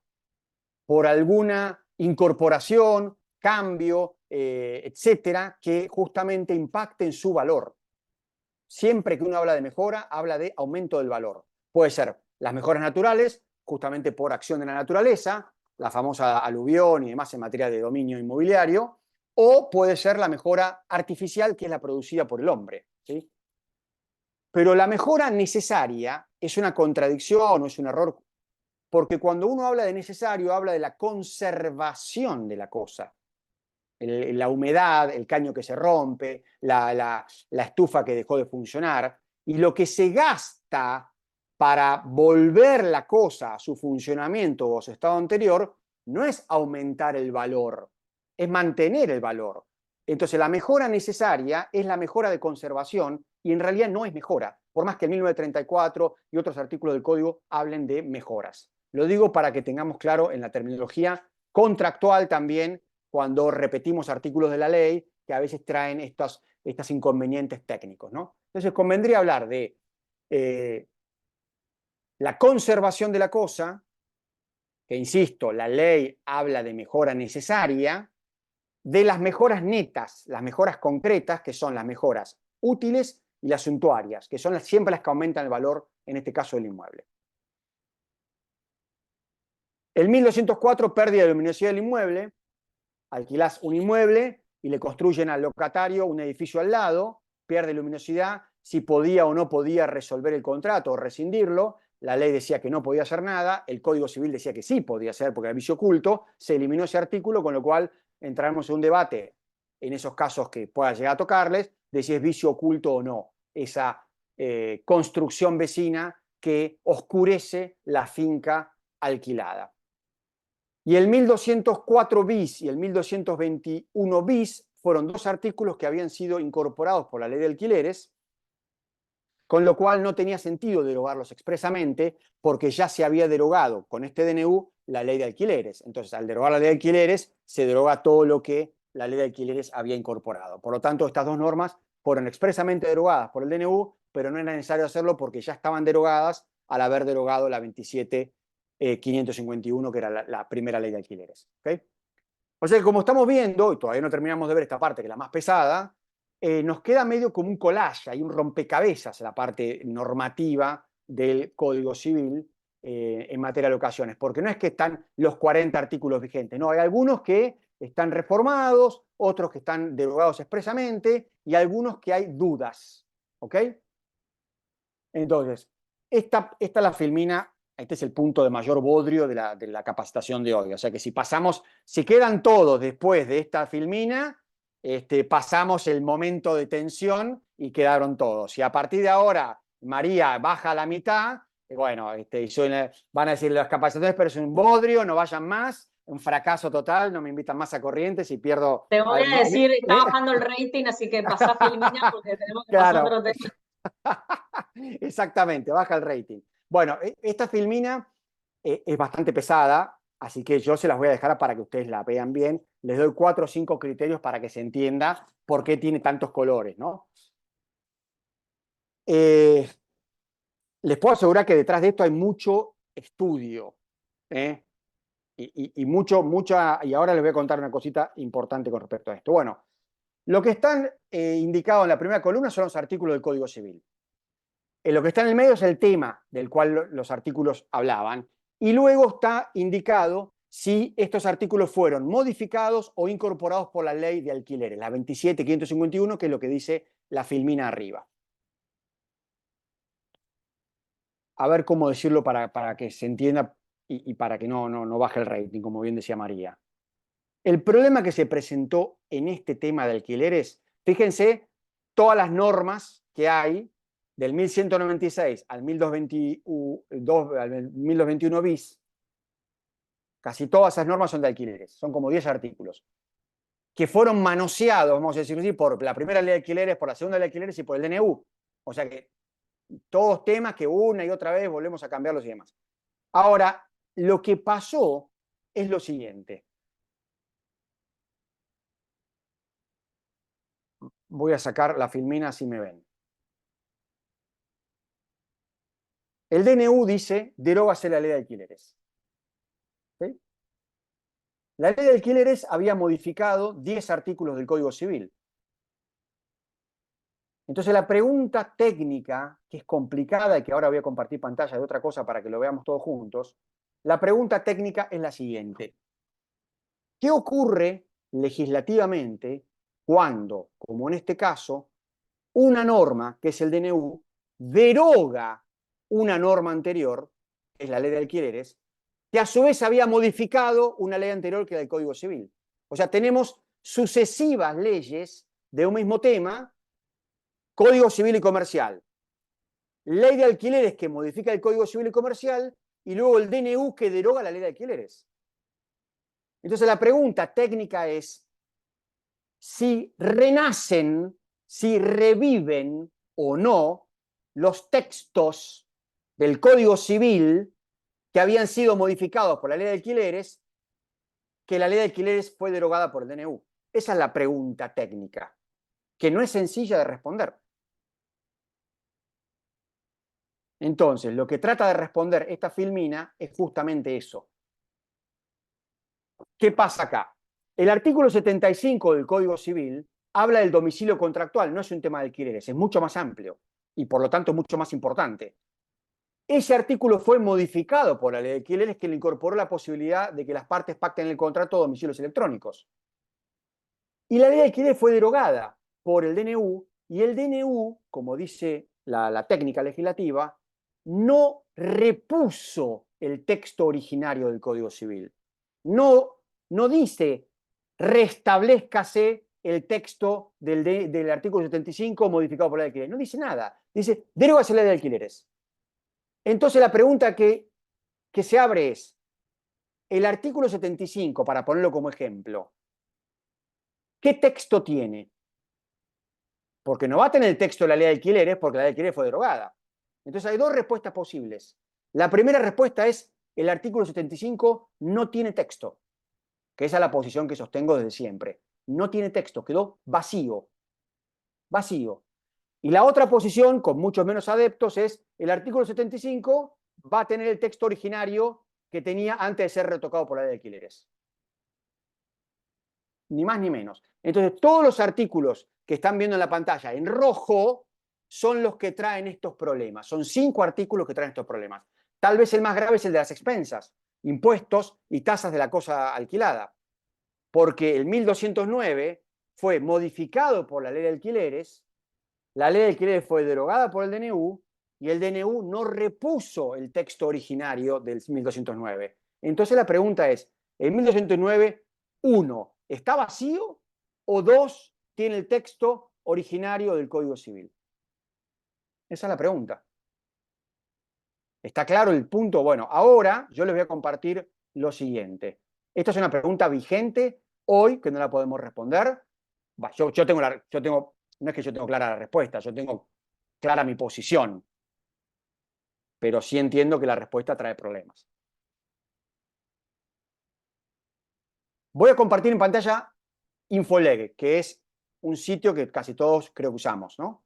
[SPEAKER 1] por alguna incorporación, cambio, etcétera, que justamente impacte en su valor. Siempre que uno habla de mejora, habla de aumento del valor. Puede ser las mejoras naturales, justamente por acción de la naturaleza, la famosa aluvión y demás en materia de dominio inmobiliario, o puede ser la mejora artificial, que es la producida por el hombre, ¿sí? Pero la mejora necesaria es una contradicción o es un error, porque cuando uno habla de necesario, habla de la conservación de la cosa. La humedad, el caño que se rompe, la estufa que dejó de funcionar, y lo que se gasta para volver la cosa a su funcionamiento o a su estado anterior no es aumentar el valor, es mantener el valor. Entonces la mejora necesaria es la mejora de conservación y en realidad no es mejora, por más que el 1934 y otros artículos del Código hablen de mejoras. Lo digo para que tengamos claro en la terminología contractual también, cuando repetimos artículos de la ley que a veces traen estos inconvenientes técnicos, ¿no? Entonces convendría hablar de la conservación de la cosa, que insisto, la ley habla de mejora necesaria, de las mejoras netas, las mejoras concretas, que son las mejoras útiles y las suntuarias, que son siempre las que aumentan el valor, en este caso del inmueble. El 1204, pérdida de luminosidad del inmueble. Alquilás un inmueble y le construyen al locatario un edificio al lado, pierde luminosidad, si podía o no podía resolver el contrato o rescindirlo. La ley decía que no podía hacer nada, el Código Civil decía que sí podía hacer porque era vicio oculto, se eliminó ese artículo, con lo cual entramos en un debate en esos casos que pueda llegar a tocarles, de si es vicio oculto o no, esa construcción vecina que oscurece la finca alquilada. Y el 1204 bis y el 1221 bis fueron dos artículos que habían sido incorporados por la ley de alquileres, con lo cual no tenía sentido derogarlos expresamente, porque ya se había derogado con este DNU la ley de alquileres. Entonces, al derogar la ley de alquileres, se deroga todo lo que la ley de alquileres había incorporado. Por lo tanto, estas dos normas fueron expresamente derogadas por el DNU, pero no era necesario hacerlo porque ya estaban derogadas al haber derogado la 27.551, que era la primera ley de alquileres. ¿Okay? O sea que como estamos viendo, y todavía no terminamos de ver esta parte, que es la más pesada, nos queda medio como un collage, hay un rompecabezas la parte normativa del Código Civil en materia de locaciones, porque no es que están los 40 artículos vigentes, no, hay algunos que están reformados, otros que están derogados expresamente y algunos que hay dudas, ¿ok? Entonces, esta es la filmina, este es el punto de mayor bodrio de la capacitación de hoy, o sea que si quedan todos después de esta filmina, pasamos el momento de tensión y quedaron todos. Si a partir de ahora María baja a la mitad, bueno, van a decir las capacitaciones, pero es un bodrio, no vayan más, un fracaso total, no me invitan más a Corrientes y pierdo...
[SPEAKER 2] Te voy a decir, está bajando el rating, así que pasá filmina porque tenemos que pasar otro tema.
[SPEAKER 1] Exactamente, baja el rating. Bueno, esta filmina es bastante pesada, así que yo se las voy a dejar para que ustedes la vean bien. Les doy 4 o 5 criterios para que se entienda por qué tiene tantos colores, ¿no? Les puedo asegurar que detrás de esto hay mucho estudio, ¿eh? Y ahora les voy a contar una cosita importante con respecto a esto. Bueno, lo que están indicados en la primera columna son los artículos del Código Civil. Lo que está en el medio es el tema del cual los artículos hablaban. Y luego está indicado si estos artículos fueron modificados o incorporados por la ley de alquileres, la 27.551, que es lo que dice la filmina arriba. A ver cómo decirlo para que se entienda y para que no baje el rating, como bien decía María. El problema que se presentó en este tema de alquileres, fíjense todas las normas que hay del 1196 al 1221 bis, casi todas esas normas son de alquileres, son como 10 artículos, que fueron manoseados, vamos a decir así, por la primera ley de alquileres, por la segunda ley de alquileres y por el DNU. O sea que todos temas que una y otra vez volvemos a cambiarlos y demás. Ahora, lo que pasó es lo siguiente. Voy a sacar la filmina si me ven. El DNU dice, derógase la ley de alquileres. ¿Sí? La ley de alquileres había modificado 10 artículos del Código Civil. Entonces la pregunta técnica, que es complicada y que ahora voy a compartir pantalla de otra cosa para que lo veamos todos juntos, la pregunta técnica es la siguiente. ¿Qué ocurre legislativamente cuando, como en este caso, una norma, que es el DNU, deroga una norma anterior, que es la ley de alquileres, que a su vez había modificado una ley anterior que era el Código Civil? O sea, tenemos sucesivas leyes de un mismo tema, Código Civil y Comercial, ley de alquileres que modifica el Código Civil y Comercial, y luego el DNU que deroga la ley de alquileres. Entonces la pregunta técnica es si renacen, si reviven o no los textos del Código Civil que habían sido modificados por la ley de alquileres, que la ley de alquileres fue derogada por el DNU. Esa es la pregunta técnica, que no es sencilla de responder. Entonces, lo que trata de responder esta filmina es justamente eso. ¿Qué pasa acá? El artículo 75 del Código Civil habla del domicilio contractual, no es un tema de alquileres, es mucho más amplio y por lo tanto mucho más importante. Ese artículo fue modificado por la ley de alquileres, que le incorporó la posibilidad de que las partes pacten el contrato a domicilios electrónicos. Y la ley de alquileres fue derogada por el DNU, y el DNU, como dice la técnica legislativa, no repuso el texto originario del Código Civil. No dice restablezcase el texto del artículo 75 modificado por la ley de alquileres. No dice nada. Dice derógase la ley de alquileres. Entonces la pregunta que que se abre es el artículo 75, para ponerlo como ejemplo. ¿Qué texto tiene? Porque no va a tener el texto de la ley de alquileres porque la ley de alquileres fue derogada. Entonces hay dos respuestas posibles. La primera respuesta es el artículo 75 no tiene texto, que esa es la posición que sostengo desde siempre. No tiene texto, quedó vacío. Vacío. Y la otra posición, con muchos menos adeptos, es el artículo 75 va a tener el texto originario que tenía antes de ser retocado por la ley de alquileres. Ni más ni menos. Entonces, todos los artículos que están viendo en la pantalla en rojo son los que traen estos problemas. Son 5 artículos que traen estos problemas. Tal vez el más grave es el de las expensas, impuestos y tasas de la cosa alquilada. Porque el 1209 fue modificado por la ley de alquileres, la ley de alquileres fue derogada por el DNU y el DNU no repuso el texto originario del 1209. Entonces la pregunta es, ¿el 1209, 1, está vacío o 2, tiene el texto originario del Código Civil? Esa es la pregunta. ¿Está claro el punto? Bueno, ahora yo les voy a compartir lo siguiente. Esta es una pregunta vigente hoy que no la podemos responder. No es que yo tengo clara la respuesta, yo tengo clara mi posición, pero sí entiendo que la respuesta trae problemas. Voy a compartir en pantalla Infoleg, que es un sitio que casi todos creo que usamos, ¿no?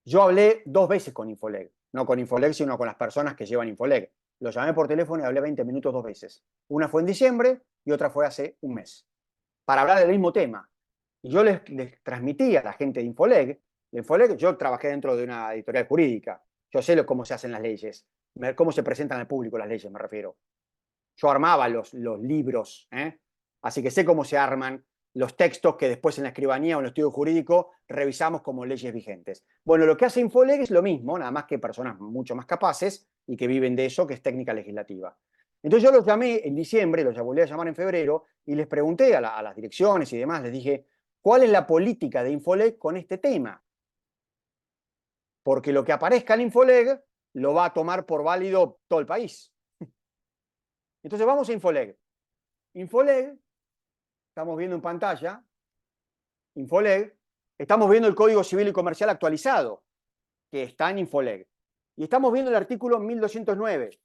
[SPEAKER 1] Yo hablé 2 veces con Infoleg, no con Infoleg, sino con las personas que llevan Infoleg. Lo llamé por teléfono y hablé 20 minutos 2 veces. Una fue en diciembre y otra fue hace un mes, para hablar del mismo tema. Y yo les transmití a la gente de Infoleg, yo trabajé dentro de una editorial jurídica, yo sé cómo se hacen las leyes, cómo se presentan al público las leyes, me refiero. Yo armaba los libros, así que sé cómo se arman los textos que después en la escribanía o en el estudio jurídico revisamos como leyes vigentes. Bueno, lo que hace Infoleg es lo mismo, nada más que personas mucho más capaces y que viven de eso, que es técnica legislativa. Entonces yo los llamé en diciembre, los volví a llamar en febrero, y les pregunté a las direcciones y demás, les dije, ¿cuál es la política de Infoleg con este tema? Porque lo que aparezca en Infoleg lo va a tomar por válido todo el país. Entonces vamos a Infoleg. Infoleg, estamos viendo en pantalla, Infoleg, estamos viendo el Código Civil y Comercial actualizado, que está en Infoleg. Y estamos viendo el artículo 1209.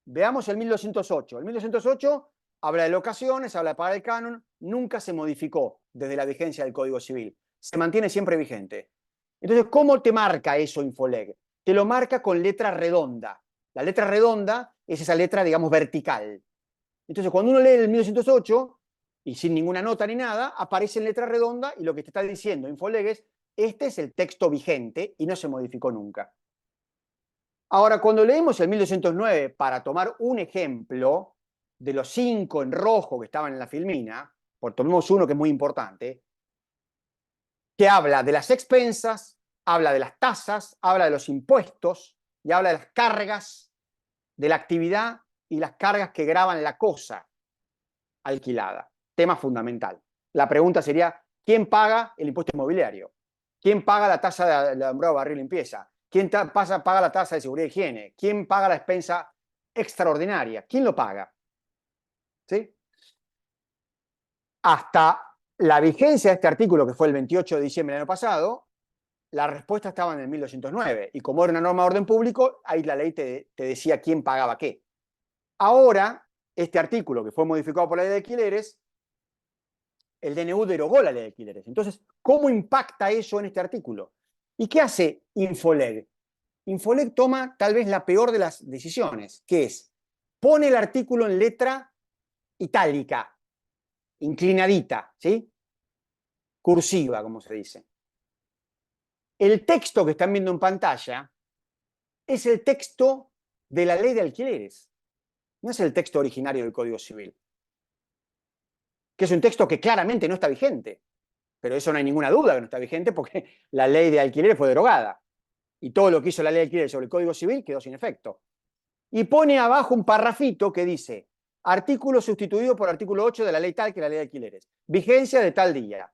[SPEAKER 1] Veamos el 1208. El 1208 habla de locaciones, habla de pagar el canon, nunca se modificó desde la vigencia del Código Civil. Se mantiene siempre vigente. Entonces, ¿cómo te marca eso Infoleg? Te lo marca con letra redonda. La letra redonda es esa letra, digamos, vertical. Entonces, cuando uno lee el 1208, y sin ninguna nota ni nada, aparece en letra redonda y lo que te está diciendo Infoleg es, este es el texto vigente y no se modificó nunca. Ahora, cuando leemos el 1209, para tomar un ejemplo de los 5 en rojo que estaban en la filmina, pues tomemos uno que es muy importante, que habla de las expensas, habla de las tasas, habla de los impuestos y habla de las cargas de la actividad y las cargas que graban la cosa alquilada. Tema fundamental. La pregunta sería, ¿quién paga el impuesto inmobiliario? ¿Quién paga la tasa de alumbrado, barrio y limpieza? ¿Quién paga la tasa de seguridad y higiene? ¿Quién paga la expensa extraordinaria? ¿Quién lo paga? ¿Sí? Hasta la vigencia de este artículo, que fue el 28 de diciembre del año pasado, la respuesta estaba en el 1209. Y como era una norma de orden público, ahí la ley te decía quién pagaba qué. Ahora, este artículo, que fue modificado por la ley de alquileres, el DNU derogó la ley de alquileres. Entonces, ¿cómo impacta eso en este artículo? ¿Y qué hace Infoleg? Infoleg toma tal vez la peor de las decisiones, que es, pone el artículo en letra itálica, inclinadita, ¿sí? Cursiva, como se dice. El texto que están viendo en pantalla es el texto de la ley de alquileres, no es el texto originario del Código Civil, que es un texto que claramente no está vigente, pero eso no hay ninguna duda que no está vigente porque la ley de alquileres fue derogada y todo lo que hizo la ley de alquileres sobre el Código Civil quedó sin efecto. Y pone abajo un parrafito que dice, artículo sustituido por artículo 8 de la ley tal que la ley de alquileres, vigencia de tal día.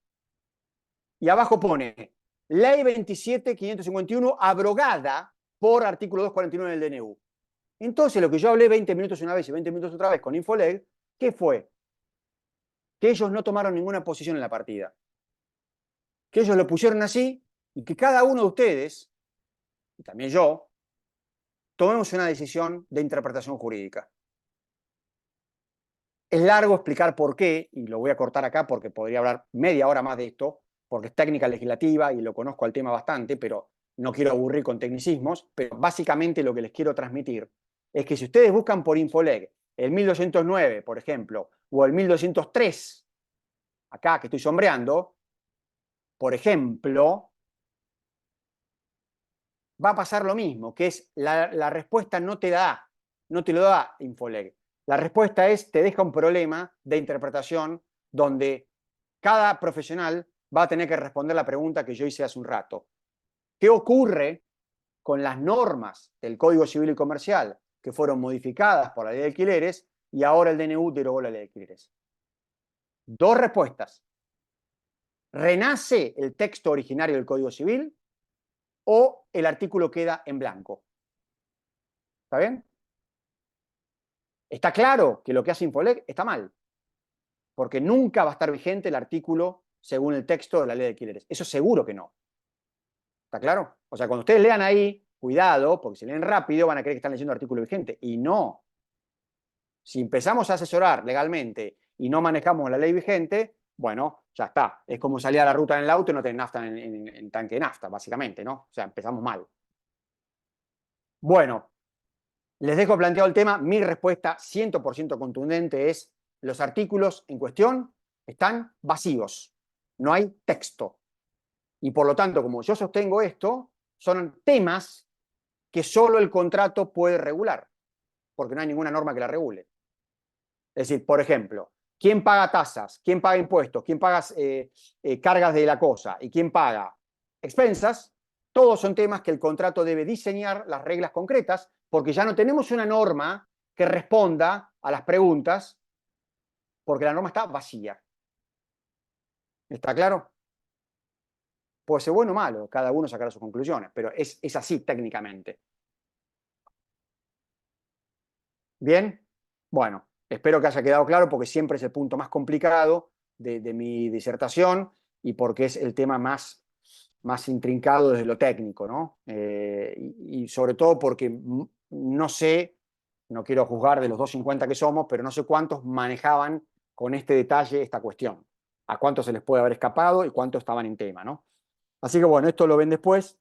[SPEAKER 1] Y abajo pone, ley 27.551 abrogada por artículo 249 del DNU. Entonces, lo que yo hablé 20 minutos una vez y 20 minutos otra vez con Infoleg, ¿qué fue? Que ellos no tomaron ninguna posición en la partida. Que ellos lo pusieron así y que cada uno de ustedes, y también yo, tomemos una decisión de interpretación jurídica. Es largo explicar por qué, y lo voy a cortar acá porque podría hablar media hora más de esto, porque es técnica legislativa y lo conozco al tema bastante, pero no quiero aburrir con tecnicismos, pero básicamente lo que les quiero transmitir es que si ustedes buscan por Infoleg el 1209, por ejemplo, o el 1203, acá que estoy sombreando, por ejemplo, va a pasar lo mismo, que es la respuesta no te lo da Infoleg. La respuesta es, te deja un problema de interpretación donde cada profesional va a tener que responder la pregunta que yo hice hace un rato. ¿Qué ocurre con las normas del Código Civil y Comercial que fueron modificadas por la ley de alquileres y ahora el DNU derogó la ley de alquileres? Dos respuestas. ¿Renace el texto originario del Código Civil o el artículo queda en blanco? ¿Está bien? Está claro que lo que hace Infoleg está mal, porque nunca va a estar vigente el artículo según el texto de la ley de alquileres. Eso seguro que no. ¿Está claro? O sea, cuando ustedes lean ahí, cuidado, porque si leen rápido van a creer que están leyendo el artículo vigente. Y no. Si empezamos a asesorar legalmente y no manejamos la ley vigente, bueno, ya está. Es como salir a la ruta en el auto y no tener nafta en tanque de nafta, básicamente, ¿no? O sea, empezamos mal. Bueno, les dejo planteado el tema. Mi respuesta 100% contundente es: los artículos en cuestión están vacíos. No hay texto. Y por lo tanto, como yo sostengo esto, son temas que solo el contrato puede regular, porque no hay ninguna norma que la regule. Es decir, por ejemplo, ¿quién paga tasas? ¿Quién paga impuestos? ¿Quién paga cargas de la cosa? ¿Y quién paga expensas? Todos son temas que el contrato debe diseñar las reglas concretas, porque ya no tenemos una norma que responda a las preguntas, porque la norma está vacía. ¿Está claro? Puede ser bueno o malo, cada uno sacará sus conclusiones, pero es así técnicamente. ¿Bien? Bueno, espero que haya quedado claro, porque siempre es el punto más complicado de mi disertación y porque es el tema más intrincado desde lo técnico, ¿no? Y sobre todo porque no sé, no quiero juzgar de los 250 que somos, pero no sé cuántos manejaban con este detalle esta cuestión. A cuántos se les puede haber escapado y cuántos estaban en tema, ¿no? Así que bueno, esto lo ven después.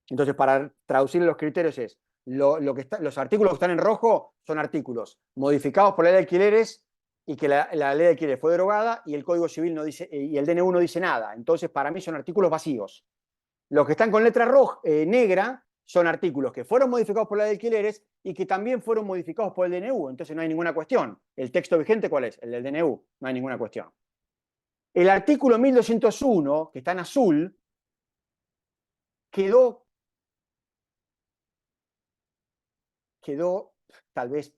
[SPEAKER 1] Entonces, para traducir los criterios es, los artículos que están en rojo son artículos modificados por la ley de alquileres y que la ley de alquileres fue derogada y el Código Civil no dice, y el DNU no dice nada. Entonces, para mí son artículos vacíos. Los que están con letra roja, negra, son artículos que fueron modificados por la ley de alquileres y que también fueron modificados por el DNU. Entonces, no hay ninguna cuestión. ¿El texto vigente cuál es? El del DNU. No hay ninguna cuestión. El artículo 1201, que está en azul, quedó tal vez,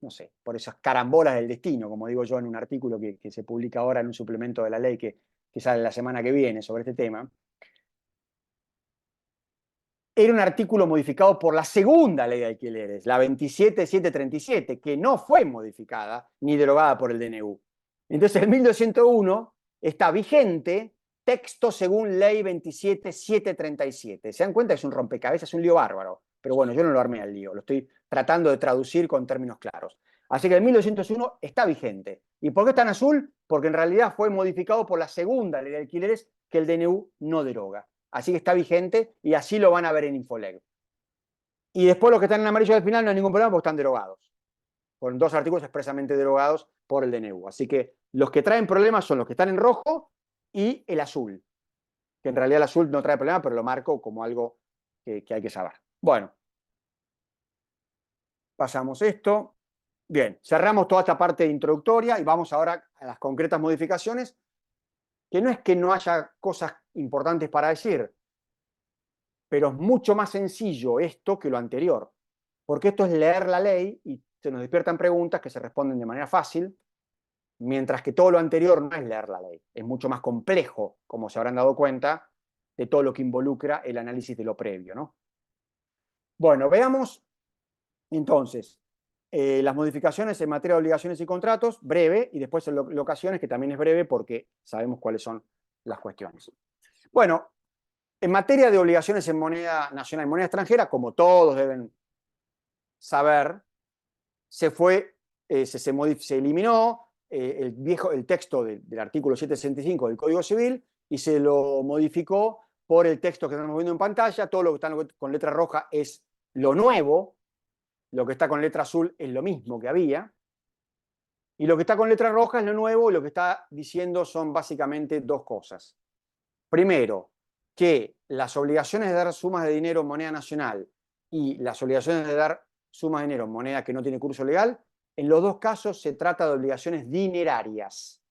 [SPEAKER 1] no sé, por esas carambolas del destino, como digo yo en un artículo que se publica ahora en un suplemento de la ley que sale la semana que viene sobre este tema. Era un artículo modificado por la segunda ley de alquileres, la 27737, que no fue modificada ni derogada por el DNU. Entonces el 1201 está vigente, texto según ley 27737. ¿Se dan cuenta que es un rompecabezas, es un lío bárbaro? Pero bueno, yo no lo armé al lío, lo estoy tratando de traducir con términos claros. Así que el 1201 está vigente. ¿Y por qué está en azul? Porque en realidad fue modificado por la segunda ley de alquileres que el DNU no deroga. Así que está vigente y así lo van a ver en Infoleg. Y después los que están en amarillo al final no hay ningún problema porque están derogados. Con dos artículos expresamente derogados por el DNU. Así que los que traen problemas son los que están en rojo y el azul. Que en realidad el azul no trae problema, pero lo marco como algo que hay que saber. Bueno. Pasamos esto. Bien, cerramos toda esta parte introductoria y vamos ahora a las concretas modificaciones, que no es que no haya cosas importantes para decir, pero es mucho más sencillo esto que lo anterior, porque esto es leer la ley y se nos despiertan preguntas que se responden de manera fácil, mientras que todo lo anterior no es leer la ley, es mucho más complejo, como se habrán dado cuenta, de todo lo que involucra el análisis de lo previo, ¿no? Bueno, veamos Entonces, las modificaciones en materia de obligaciones y contratos, breve, y después en locaciones, que también es breve porque sabemos cuáles son las cuestiones. Bueno, en materia de obligaciones en moneda nacional y moneda extranjera, como todos deben saber, se eliminó el texto del artículo 765 del Código Civil y se lo modificó por el texto que estamos viendo en pantalla. Todo lo que está con letra roja es lo nuevo, lo que está con letra azul es lo mismo que había, y lo que está con letra roja es lo nuevo, y lo que está diciendo son básicamente dos cosas. Primero, que las obligaciones de dar sumas de dinero en moneda nacional y las obligaciones de dar sumas de dinero en moneda que no tiene curso legal, en los dos casos se trata de obligaciones dinerarias.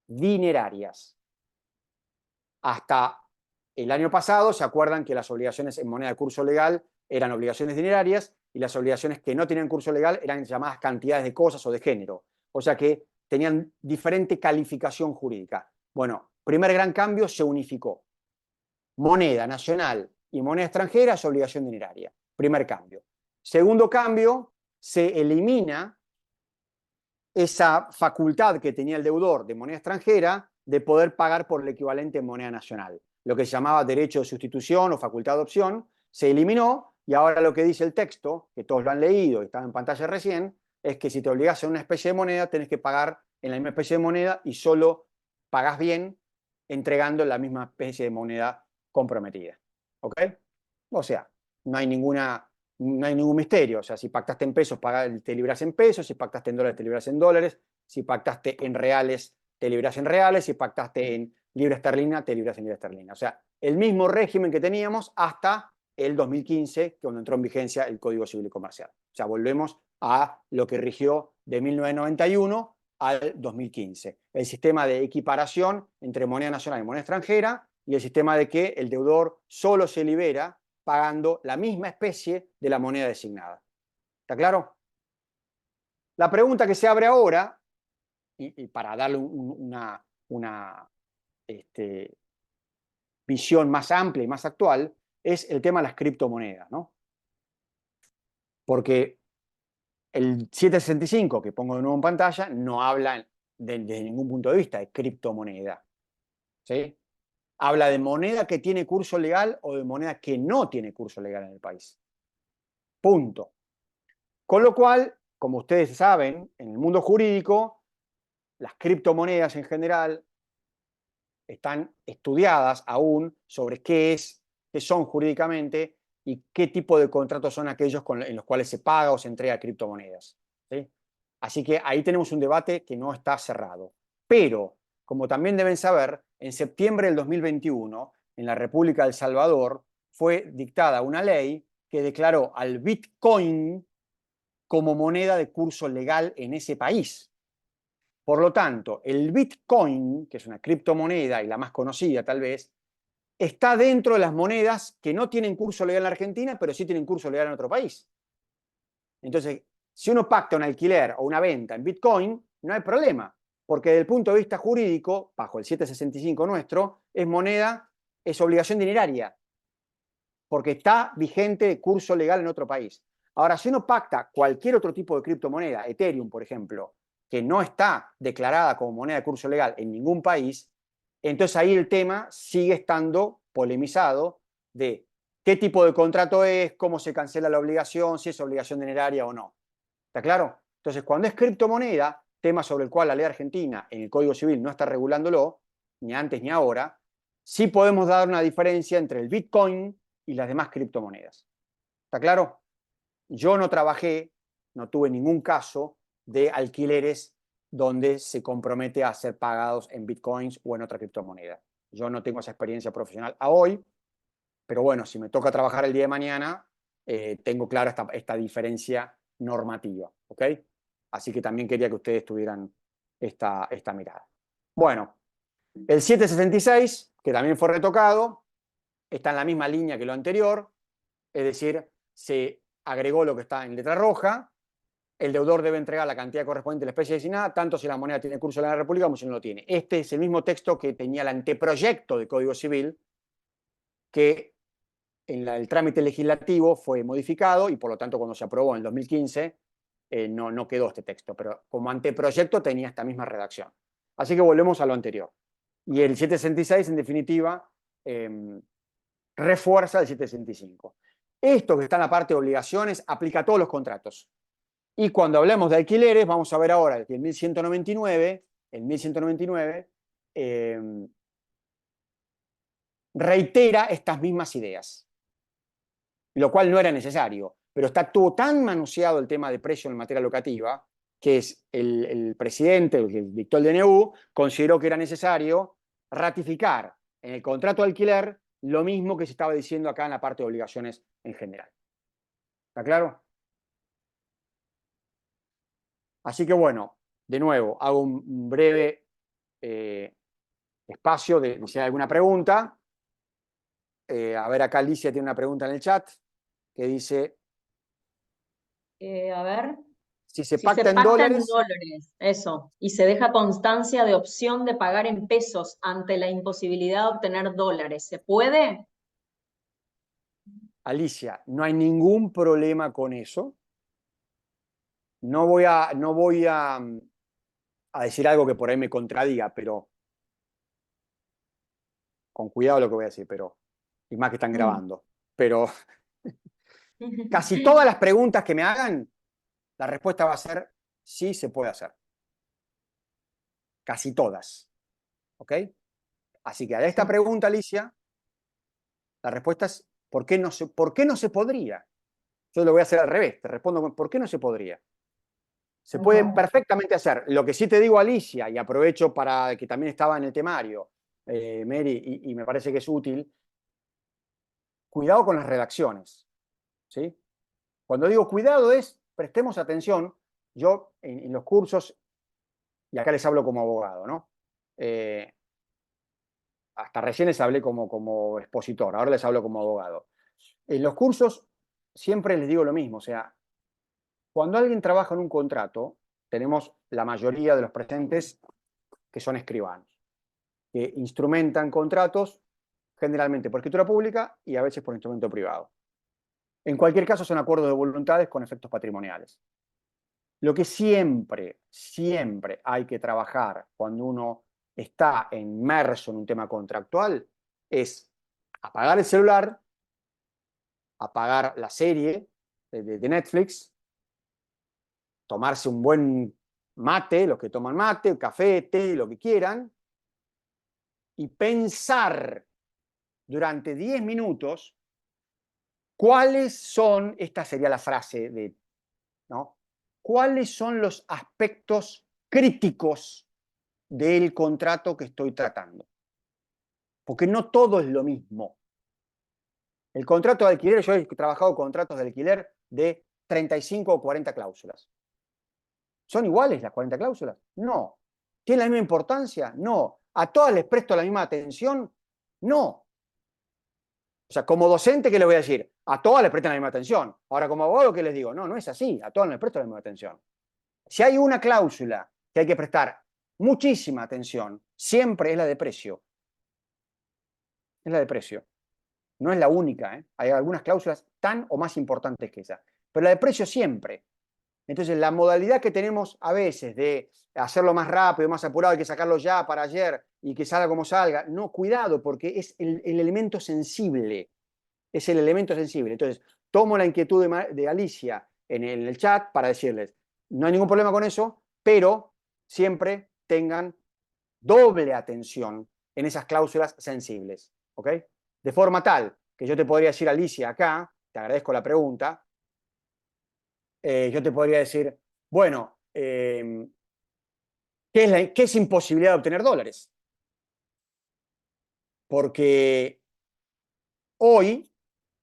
[SPEAKER 1] Dinerarias. Hasta el año pasado, ¿se acuerdan que las obligaciones en moneda de curso legal eran obligaciones dinerarias y las obligaciones que no tenían curso legal eran llamadas cantidades de cosas o de género? O sea que tenían diferente calificación jurídica. Bueno, primer gran cambio, se unificó. Moneda nacional y moneda extranjera es obligación dineraria. Primer cambio. Segundo cambio, se elimina esa facultad que tenía el deudor de moneda extranjera de poder pagar por el equivalente en moneda nacional. Lo que se llamaba derecho de sustitución o facultad de opción, se eliminó y ahora lo que dice el texto, que todos lo han leído y estaba en pantalla recién, es que si te obligas a una especie de moneda, tenés que pagar en la misma especie de moneda y solo pagás bien entregando la misma especie de moneda comprometida. ¿Ok? O sea, no hay ningún misterio. O sea, si pactaste en pesos, te libras en pesos, si pactaste en dólares, te libras en dólares, si pactaste en reales, te libras en reales, si pactaste en libra esterlina, te libras en libra esterlina. O sea, el mismo régimen que teníamos hasta el 2015, cuando entró en vigencia el Código Civil y Comercial. O sea, volvemos a lo que rigió de 1991 al 2015. El sistema de equiparación entre moneda nacional y moneda extranjera y el sistema de que el deudor solo se libera pagando la misma especie de la moneda designada. ¿Está claro? La pregunta que se abre ahora, y para darle una visión más amplia y más actual, es el tema de las criptomonedas, ¿no? Porque el 765, que pongo de nuevo en pantalla, no habla desde ningún punto de vista de criptomoneda. ¿Sí? Habla de moneda que tiene curso legal o de moneda que no tiene curso legal en el país. Punto. Con lo cual, como ustedes saben, en el mundo jurídico, las criptomonedas en general están estudiadas aún sobre qué son jurídicamente y qué tipo de contratos son aquellos en los cuales se paga o se entrega criptomonedas. ¿Sí? Así que ahí tenemos un debate que no está cerrado. Pero, como también deben saber, en septiembre del 2021, en la República de El Salvador, fue dictada una ley que declaró al Bitcoin como moneda de curso legal en ese país. Por lo tanto, el Bitcoin, que es una criptomoneda y la más conocida tal vez, está dentro de las monedas que no tienen curso legal en Argentina, pero sí tienen curso legal en otro país. Entonces, si uno pacta un alquiler o una venta en Bitcoin, no hay problema, porque desde el punto de vista jurídico, bajo el 765 nuestro, es moneda, es obligación dineraria, porque está vigente de curso legal en otro país. Ahora, si uno pacta cualquier otro tipo de criptomoneda, Ethereum, por ejemplo, que no está declarada como moneda de curso legal en ningún país, entonces ahí el tema sigue estando polemizado de qué tipo de contrato es, cómo se cancela la obligación, si es obligación dineraria o no. ¿Está claro? Entonces, cuando es criptomoneda, tema sobre el cual la ley argentina en el Código Civil no está regulándolo, ni antes ni ahora, sí podemos dar una diferencia entre el Bitcoin y las demás criptomonedas. ¿Está claro? Yo no trabajé, no tuve ningún caso de alquileres donde se compromete a ser pagados en bitcoins o en otra criptomoneda. Yo no tengo esa experiencia profesional a hoy, pero bueno, si me toca trabajar el día de mañana, tengo clara esta diferencia normativa, ¿ok? Así que también quería que ustedes tuvieran esta mirada. Bueno, el 766, que también fue retocado, está en la misma línea que lo anterior, es decir, se agregó lo que está en letra roja. El deudor debe entregar la cantidad correspondiente a la especie designada, tanto si la moneda tiene curso en la República como si no lo tiene. Este es el mismo texto que tenía el anteproyecto de Código Civil, que el trámite legislativo fue modificado y por lo tanto cuando se aprobó en el 2015 no quedó este texto, pero como anteproyecto tenía esta misma redacción. Así que volvemos a lo anterior. Y el 766, en definitiva, refuerza el 765. Esto que está en la parte de obligaciones aplica a todos los contratos. Y cuando hablamos de alquileres, vamos a ver ahora que el 1199, reitera estas mismas ideas, lo cual no era necesario, pero estuvo tan manoseado el tema de precio en materia locativa que el presidente, el que dictó el DNU, consideró que era necesario ratificar en el contrato de alquiler lo mismo que se estaba diciendo acá en la parte de obligaciones en general. ¿Está claro? Así que bueno, de nuevo, hago un breve espacio de si hay alguna pregunta. A ver, acá Alicia tiene una pregunta en el chat que dice,
[SPEAKER 2] A ver.
[SPEAKER 1] si se
[SPEAKER 2] Si
[SPEAKER 1] pacta
[SPEAKER 2] se
[SPEAKER 1] en
[SPEAKER 2] pacta en
[SPEAKER 1] dólares,
[SPEAKER 2] dólares, eso, y se deja constancia de opción de pagar en pesos ante la imposibilidad de obtener dólares, ¿se puede?
[SPEAKER 1] Alicia, no hay ningún problema con eso. No voy a decir algo que por ahí me contradiga, pero con cuidado lo que voy a decir, pero, y más que están grabando, pero casi todas las preguntas que me hagan, la respuesta va a ser sí se puede hacer. Casi todas. ¿Ok? Así que a esta pregunta, Alicia, la respuesta es ¿por qué no se podría? Yo lo voy a hacer al revés, te respondo con ¿por qué no se podría? Se puede perfectamente hacer. Lo que sí te digo, Alicia, y aprovecho para que también estaba en el temario, Mary, y me parece que es útil, cuidado con las redacciones. ¿Sí? Cuando digo cuidado es, prestemos atención, yo en los cursos, y acá les hablo como abogado, ¿no? Hasta recién les hablé como expositor, ahora les hablo como abogado. En los cursos siempre les digo lo mismo, o sea, cuando alguien trabaja en un contrato, tenemos la mayoría de los presentes que son escribanos, que instrumentan contratos generalmente por escritura pública y a veces por instrumento privado. En cualquier caso son acuerdos de voluntades con efectos patrimoniales. Lo que siempre hay que trabajar cuando uno está inmerso en un tema contractual es apagar el celular, apagar la serie de Netflix, tomarse un buen mate, los que toman mate, café, té, lo que quieran, y pensar durante 10 minutos cuáles son, esta sería la frase ¿no? ¿Cuáles son los aspectos críticos del contrato que estoy tratando? Porque no todo es lo mismo. El contrato de alquiler, yo he trabajado contratos de alquiler de 35 o 40 cláusulas. ¿Son iguales las 40 cláusulas? No. ¿Tienen la misma importancia? No. ¿A todas les presto la misma atención? No. O sea, como docente, ¿qué les voy a decir? A todas les prestan la misma atención. Ahora, como abogado, ¿qué les digo? No, no es así. A todas les presto la misma atención. Si hay una cláusula que hay que prestar muchísima atención, siempre es la de precio. Es la de precio. No es la única, ¿eh? Hay algunas cláusulas tan o más importantes que esa. Pero la de precio siempre. Entonces, la modalidad que tenemos a veces de hacerlo más rápido, más apurado, hay que sacarlo ya para ayer y que salga como salga. No, cuidado, porque es el elemento sensible. Es el elemento sensible. Entonces, tomo la inquietud de Alicia en el chat para decirles, no hay ningún problema con eso, pero siempre tengan doble atención en esas cláusulas sensibles. ¿Ok? De forma tal que yo te podría decir, Alicia, acá, te agradezco la pregunta, yo te podría decir, bueno, ¿qué es imposibilidad de obtener dólares? Porque hoy,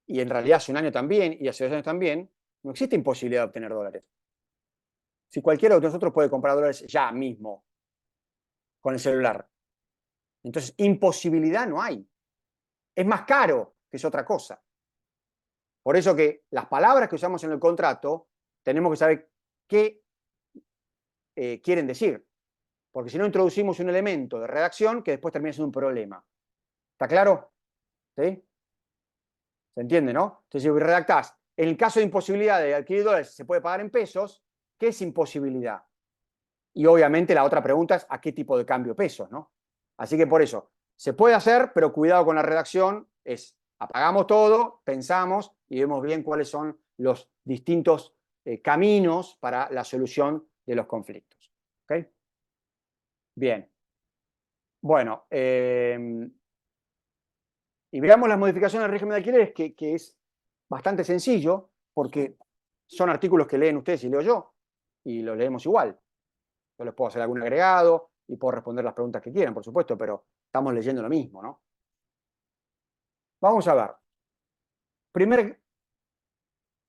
[SPEAKER 1] y en realidad hace un año también, y hace 2 años también, no existe imposibilidad de obtener dólares. Si cualquiera de nosotros puede comprar dólares ya mismo, con el celular. Entonces, imposibilidad no hay. Es más caro, que es otra cosa. Por eso que las palabras que usamos en el contrato, tenemos que saber qué quieren decir. Porque si no introducimos un elemento de redacción que después termina siendo un problema. ¿Está claro? ¿Sí? ¿Se entiende, no? Entonces, si redactás, en el caso de imposibilidad de adquirir dólares, se puede pagar en pesos, ¿qué es imposibilidad? Y obviamente la otra pregunta es, ¿a qué tipo de cambio pesos, no? Así que por eso, se puede hacer, pero cuidado con la redacción, es apagamos todo, pensamos y vemos bien cuáles son los distintos caminos para la solución de los conflictos. ¿Ok? Bien. Bueno, y veamos las modificaciones del régimen de alquileres, que es bastante sencillo, porque son artículos que leen ustedes y leo yo, y los leemos igual. Yo les puedo hacer algún agregado y puedo responder las preguntas que quieran, por supuesto, pero estamos leyendo lo mismo, ¿no? Vamos a ver. Primer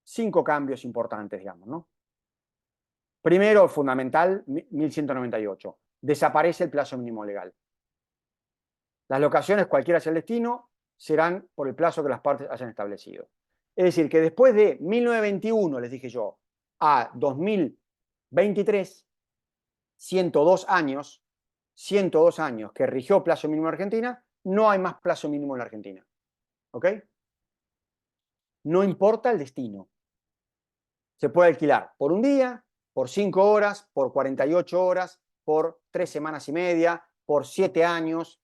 [SPEAKER 1] 5 cambios importantes, digamos, ¿no? Primero, fundamental, 1198. Desaparece el plazo mínimo legal. Las locaciones, cualquiera sea el destino, serán por el plazo que las partes hayan establecido. Es decir, que después de 1921, les dije yo, a 2023, 102 años que rigió plazo mínimo en Argentina, no hay más plazo mínimo en la Argentina. ¿Ok? No importa el destino. Se puede alquilar por un día, por 5 horas, por 48 horas, por 3 semanas y media, por 7 años.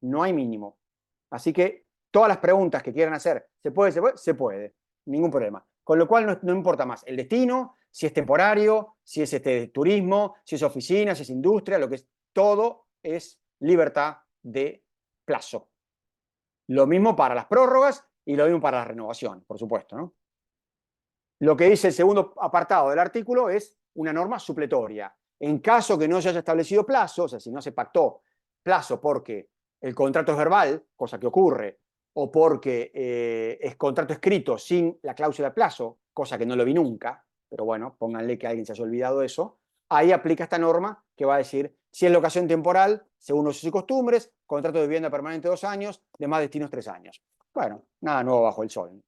[SPEAKER 1] No hay mínimo. Así que todas las preguntas que quieran hacer, ¿se puede? ¿Se puede? Se puede. Ningún problema. Con lo cual no importa más el destino, si es temporario, si es turismo, si es oficina, si es industria, lo que es, todo es libertad de plazo. Lo mismo para las prórrogas y lo mismo para la renovación, por supuesto, ¿no? Lo que dice el segundo apartado del artículo es una norma supletoria. En caso que no se haya establecido plazo, o sea, si no se pactó plazo porque el contrato es verbal, cosa que ocurre, o porque es contrato escrito sin la cláusula de plazo, cosa que no lo vi nunca, pero bueno, pónganle que alguien se haya olvidado eso, ahí aplica esta norma que va a decir, si es locación temporal, según usos y costumbres, contrato de vivienda permanente 2 años, demás destinos 3 años. Bueno, nada nuevo bajo el sol.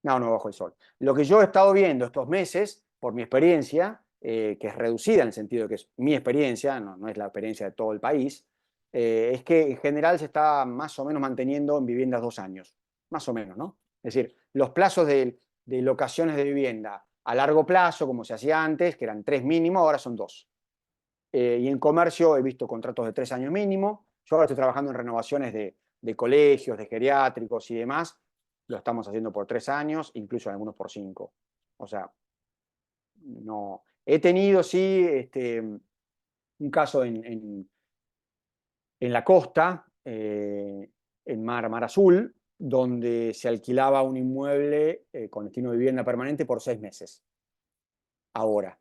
[SPEAKER 1] Nada nuevo bajo el sol. Lo que yo he estado viendo estos meses, por mi experiencia, que es reducida en el sentido de que es mi experiencia, no es la experiencia de todo el país, es que en general se está más o menos manteniendo en viviendas 2 años, más o menos, ¿no? Es decir, los plazos de locaciones de vivienda a largo plazo, como se hacía antes, que eran 3 mínimo, ahora son 2. Y en comercio he visto contratos de 3 años mínimo. Yo ahora estoy trabajando en renovaciones de colegios, de geriátricos y demás. Lo estamos haciendo por 3 años, incluso algunos por 5. O sea, no. He tenido, sí, un caso en la costa, en Mar Azul, donde se alquilaba un inmueble con destino de vivienda permanente por 6 meses. Ahora.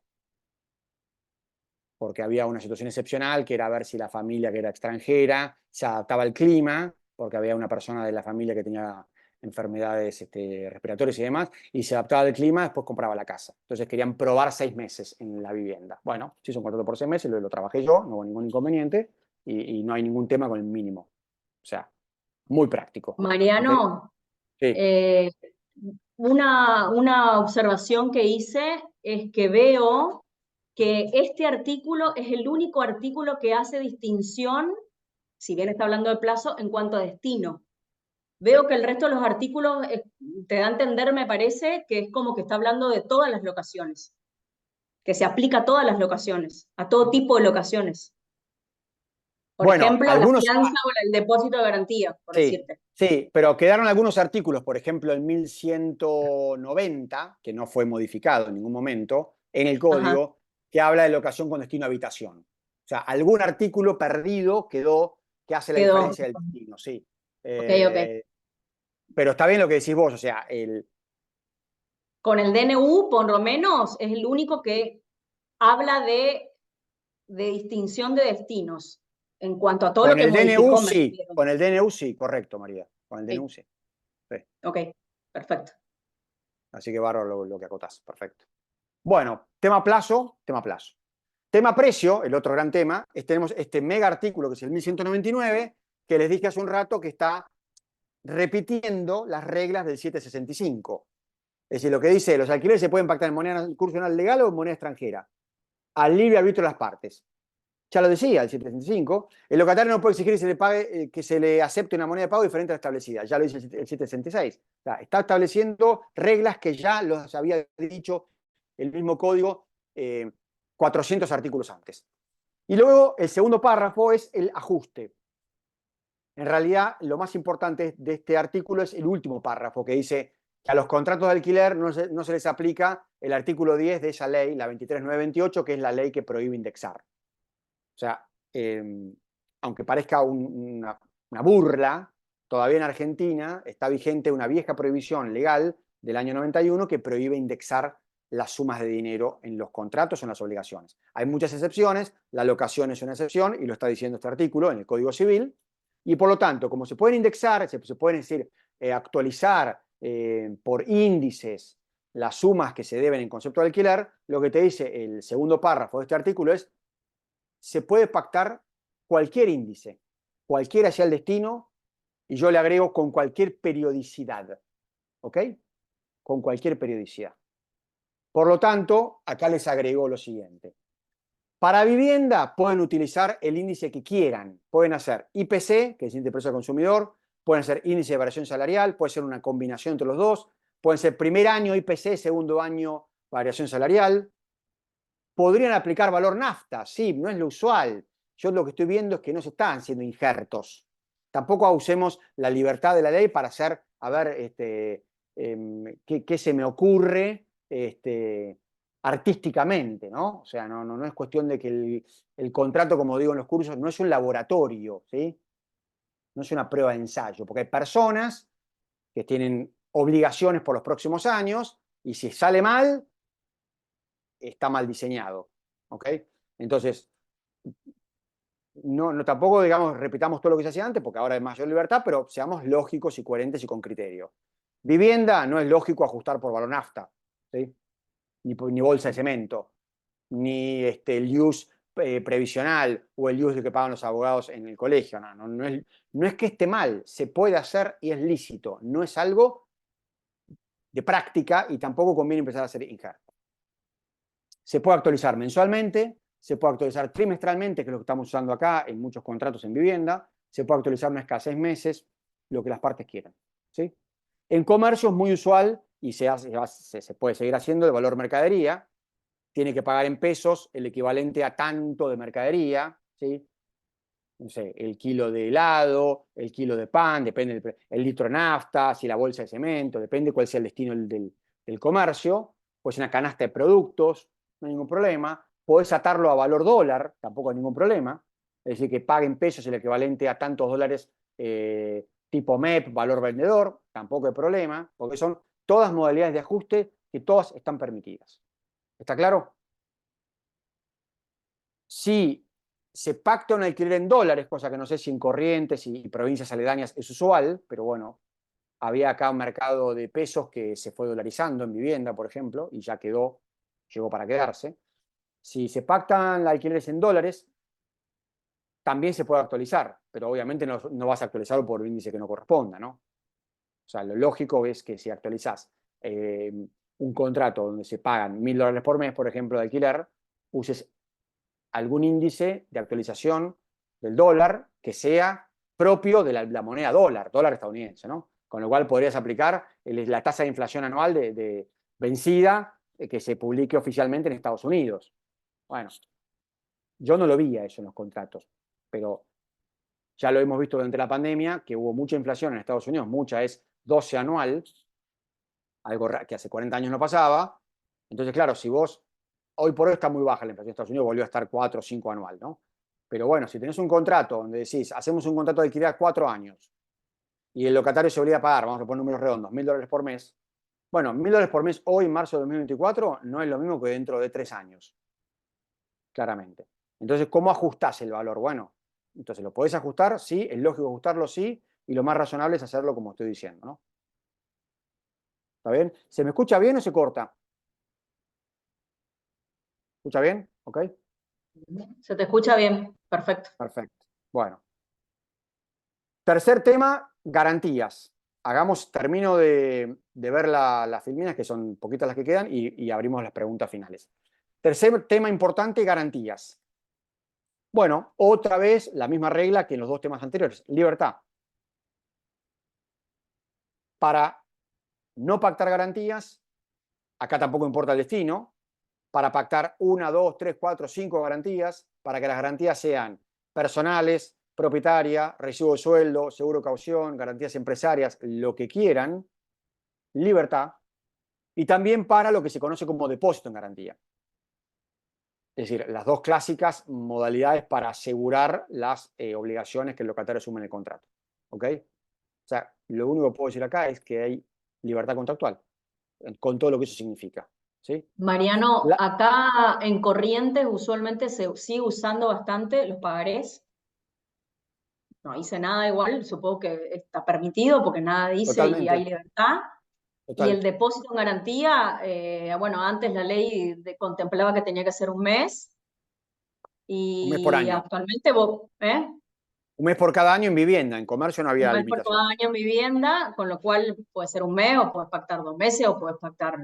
[SPEAKER 1] Porque había una situación excepcional, que era ver si la familia, que era extranjera, se adaptaba al clima, porque había una persona de la familia que tenía enfermedades respiratorias y demás, y se adaptaba al clima, después compraba la casa. Entonces querían probar 6 meses en la vivienda. Bueno, si es un contrato por 6 meses, lo trabajé yo, no hubo ningún inconveniente, y no hay ningún tema con el mínimo. O sea, muy práctico.
[SPEAKER 2] Mariano,
[SPEAKER 1] ¿Okay? Sí.
[SPEAKER 2] una observación que hice es que veo que este artículo es el único artículo que hace distinción, si bien está hablando de plazo, en cuanto a destino. Veo que el resto de los artículos te da a entender, me parece, que es como que está hablando de todas las locaciones, que se aplica a todas las locaciones, a todo tipo de locaciones. Por
[SPEAKER 1] Bueno,
[SPEAKER 2] ejemplo, la
[SPEAKER 1] algunos...
[SPEAKER 2] fianza o el depósito de garantía, por
[SPEAKER 1] Sí,
[SPEAKER 2] decirte.
[SPEAKER 1] sí, pero quedaron algunos artículos, por ejemplo, el 1190, que no fue modificado en ningún momento, en el
[SPEAKER 2] Ajá.
[SPEAKER 1] código, que habla de locación con destino a habitación. O sea, algún artículo perdido quedó que hace la
[SPEAKER 2] Quedó.
[SPEAKER 1] diferencia del destino, sí.
[SPEAKER 2] Ok, ok.
[SPEAKER 1] Pero está bien lo que decís vos, o sea,
[SPEAKER 2] Con el DNU, por lo menos, es el único que habla de distinción de destinos en cuanto a todo lo
[SPEAKER 1] con
[SPEAKER 2] que
[SPEAKER 1] el DNU
[SPEAKER 2] modificó, me
[SPEAKER 1] sí,
[SPEAKER 2] refiero.
[SPEAKER 1] con el DNU sí, correcto, María, con el
[SPEAKER 2] Sí.
[SPEAKER 1] DNU sí. Sí.
[SPEAKER 2] Ok, perfecto.
[SPEAKER 1] Así que bárbaro lo que acotás, perfecto. Bueno, tema plazo, tema plazo. Tema precio, el otro gran tema, tenemos este mega artículo que es el 1199, que les dije hace un rato que está repitiendo las reglas del 765. Es decir, lo que dice, los alquileres se pueden pactar en moneda cursional legal o en moneda extranjera. Al libre arbitrio de las partes. ya lo decía el 765, el locatario no puede exigir que se le pague, que se le acepte una moneda de pago diferente a la establecida, ya lo dice el 766. O sea, está estableciendo reglas que ya los había dicho el mismo código 400 artículos antes. Y luego el segundo párrafo es el ajuste. En realidad, lo más importante de este artículo es el último párrafo que dice que a los contratos de alquiler no se les aplica el artículo 10 de esa ley, la 23928, que es la ley que prohíbe indexar. O sea, aunque parezca una burla, todavía en Argentina está vigente una vieja prohibición legal del año 91 que prohíbe indexar las sumas de dinero en los contratos o en las obligaciones. Hay muchas excepciones, la locación es una excepción, y lo está diciendo este artículo en el Código Civil, y por lo tanto, como se pueden indexar, se pueden decir, actualizar por índices las sumas que se deben en concepto de alquiler, lo que te dice el segundo párrafo de este artículo es: se puede pactar cualquier índice, cualquiera sea el destino, y yo le agrego con cualquier periodicidad, ¿ok? Con cualquier periodicidad. Por lo tanto, acá les agrego lo siguiente. Para vivienda pueden utilizar el índice que quieran. Pueden hacer IPC, que es índice de precio al consumidor, pueden hacer índice de variación salarial, puede ser una combinación entre los dos, pueden ser primer año IPC, segundo año variación salarial. Podrían aplicar valor nafta, sí, no es lo usual. Yo lo que estoy viendo es que no se están haciendo injertos. Tampoco usemos la libertad de la ley para hacer, a ver, qué se me ocurre artísticamente, ¿no? O sea, no es cuestión de que el contrato, como digo en los cursos, no es un laboratorio, ¿sí? No es una prueba de ensayo, porque hay personas que tienen obligaciones por los próximos años, y si sale mal, está mal diseñado, ¿ok? Entonces, tampoco, digamos, repitamos todo lo que se hacía antes, porque ahora hay mayor libertad, pero seamos lógicos y coherentes y con criterio. Vivienda, no es lógico ajustar por valor nafta, ¿sí? Ni bolsa de cemento, ni el IUS previsional o el IUS que pagan los abogados en el colegio. No es que esté mal, se puede hacer y es lícito, no es algo de práctica, y tampoco conviene empezar a hacer injerto. Se puede actualizar mensualmente, se puede actualizar trimestralmente, que es lo que estamos usando acá en muchos contratos en vivienda, se puede actualizar una vez cada 6 meses, lo que las partes quieran, ¿sí? En comercio es muy usual, y se puede seguir haciendo, de valor mercadería. Tiene que pagar en pesos el equivalente a tanto de mercadería, ¿sí? No sé, el kilo de helado, el kilo de pan, depende el litro de nafta, si la bolsa de cemento, depende cuál sea el destino del comercio. Pues una canasta de productos, no hay ningún problema. Podés atarlo a valor dólar, tampoco hay ningún problema. Es decir, que pague en pesos el equivalente a tantos dólares tipo MEP, valor vendedor, tampoco hay problema, porque son todas modalidades de ajuste que todas están permitidas. ¿Está claro? Si se pacta un alquiler en dólares, cosa que no sé si en Corrientes y provincias aledañas es usual, pero bueno, había acá un mercado de pesos que se fue dolarizando en vivienda, por ejemplo, y ya llegó para quedarse. Si se pactan alquileres en dólares, también se puede actualizar, pero obviamente no vas a actualizarlo por un índice que no corresponda, ¿no? O sea, lo lógico es que si actualizás un contrato donde se pagan $1000 por mes, por ejemplo, de alquiler, uses algún índice de actualización del dólar que sea propio de la moneda dólar estadounidense, ¿no? Con lo cual podrías aplicar la tasa de inflación anual de vencida que se publique oficialmente en Estados Unidos. Bueno, yo no lo vi a eso en los contratos, pero ya lo hemos visto durante la pandemia, que hubo mucha inflación en Estados Unidos, mucha es 12 anual, algo que hace 40 años no pasaba. Entonces, claro, si vos, hoy por hoy está muy baja la inflación de Estados Unidos, volvió a estar 4 o 5 anual, ¿no? Pero bueno, si tenés un contrato donde decís, hacemos un contrato de alquiler a 4 años, y el locatario se obliga a pagar, vamos a poner números redondos, $1000 por mes. Bueno, $1000 por mes hoy, en marzo de 2024, no es lo mismo que dentro de 3 años, claramente. Entonces, ¿cómo ajustás el valor? Bueno, entonces lo podés ajustar, sí, es lógico ajustarlo, sí, y lo más razonable es hacerlo como estoy diciendo, ¿no? ¿Está bien? ¿Se me escucha bien o se corta? ¿Escucha bien? ¿Ok?
[SPEAKER 2] Se te escucha bien, perfecto.
[SPEAKER 1] Perfecto. Bueno. Tercer tema, garantías. Termino de ver las filminas, que son poquitas las que quedan, y abrimos las preguntas finales. Tercer tema importante, garantías. Bueno, otra vez la misma regla que en los dos temas anteriores, libertad. Para no pactar garantías, acá tampoco importa el destino, para pactar 1, 2, 3, 4, 5 garantías, para que las garantías sean personales, propietaria, recibo de sueldo, seguro caución, garantías empresarias, lo que quieran, libertad, y también para lo que se conoce como depósito en garantía. Es decir, las dos clásicas modalidades para asegurar las obligaciones que el locatario asume en el contrato. ¿Ok? O sea, lo único que puedo decir acá es que hay libertad contractual, con todo lo que eso significa. ¿Sí?
[SPEAKER 2] Mariano, acá en Corrientes usualmente se sigue usando bastante los pagarés. No hice nada igual, supongo que está permitido porque nada dice y hay
[SPEAKER 1] Totalmente,
[SPEAKER 2] libertad. Y
[SPEAKER 1] total.
[SPEAKER 2] el depósito en garantía, bueno, antes la ley contemplaba que tenía que ser un mes
[SPEAKER 1] Un mes por
[SPEAKER 2] y
[SPEAKER 1] año.
[SPEAKER 2] actualmente vos, ¿eh?
[SPEAKER 1] Un mes por cada año en vivienda, en comercio no
[SPEAKER 2] Un
[SPEAKER 1] había
[SPEAKER 2] mes por cada
[SPEAKER 1] limitación.
[SPEAKER 2] año en vivienda, con lo cual puede ser un mes o puedes pactar 2 meses o puedes pactar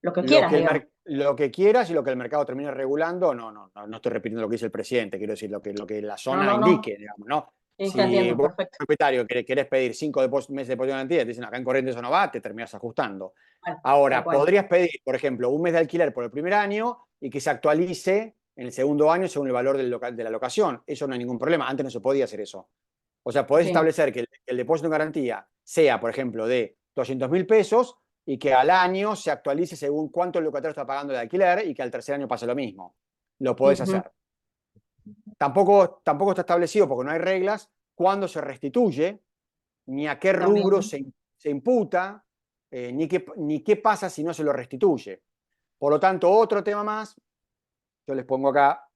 [SPEAKER 2] lo que
[SPEAKER 1] Lo
[SPEAKER 2] quieras,
[SPEAKER 1] que,
[SPEAKER 2] digamos.
[SPEAKER 1] lo que quieras y lo que el mercado termine regulando, no estoy repitiendo lo que dice el presidente, quiero decir lo que la
[SPEAKER 2] No,
[SPEAKER 1] zona
[SPEAKER 2] no, no,
[SPEAKER 1] indique, digamos, ¿no?
[SPEAKER 2] sí, te
[SPEAKER 1] Si
[SPEAKER 2] entiendo,
[SPEAKER 1] vos,
[SPEAKER 2] perfecto.
[SPEAKER 1] propietario, querés pedir 5 meses de depósito de garantía, te dicen acá en Corrientes eso no va, te terminas ajustando.
[SPEAKER 2] Bueno, tal
[SPEAKER 1] Ahora,
[SPEAKER 2] cual.
[SPEAKER 1] podrías pedir, por ejemplo, un mes de alquiler por el primer año y que se actualice en el segundo año según el valor del local, de la locación. Eso no hay ningún problema. Antes no se podía hacer eso. O sea, podés
[SPEAKER 2] Sí.
[SPEAKER 1] establecer que el depósito en garantía sea, por ejemplo, de 200.000 pesos y que al año se actualice según cuánto el locatario está pagando de alquiler y que al tercer año pase lo mismo. Lo podés
[SPEAKER 2] Ujú,
[SPEAKER 1] hacer. Tampoco está establecido, porque no hay reglas, cuándo se restituye, ni a qué rubro
[SPEAKER 2] también.
[SPEAKER 1] se imputa, ni qué pasa si no se lo restituye. Por lo tanto, otro tema más, yo les pongo acá,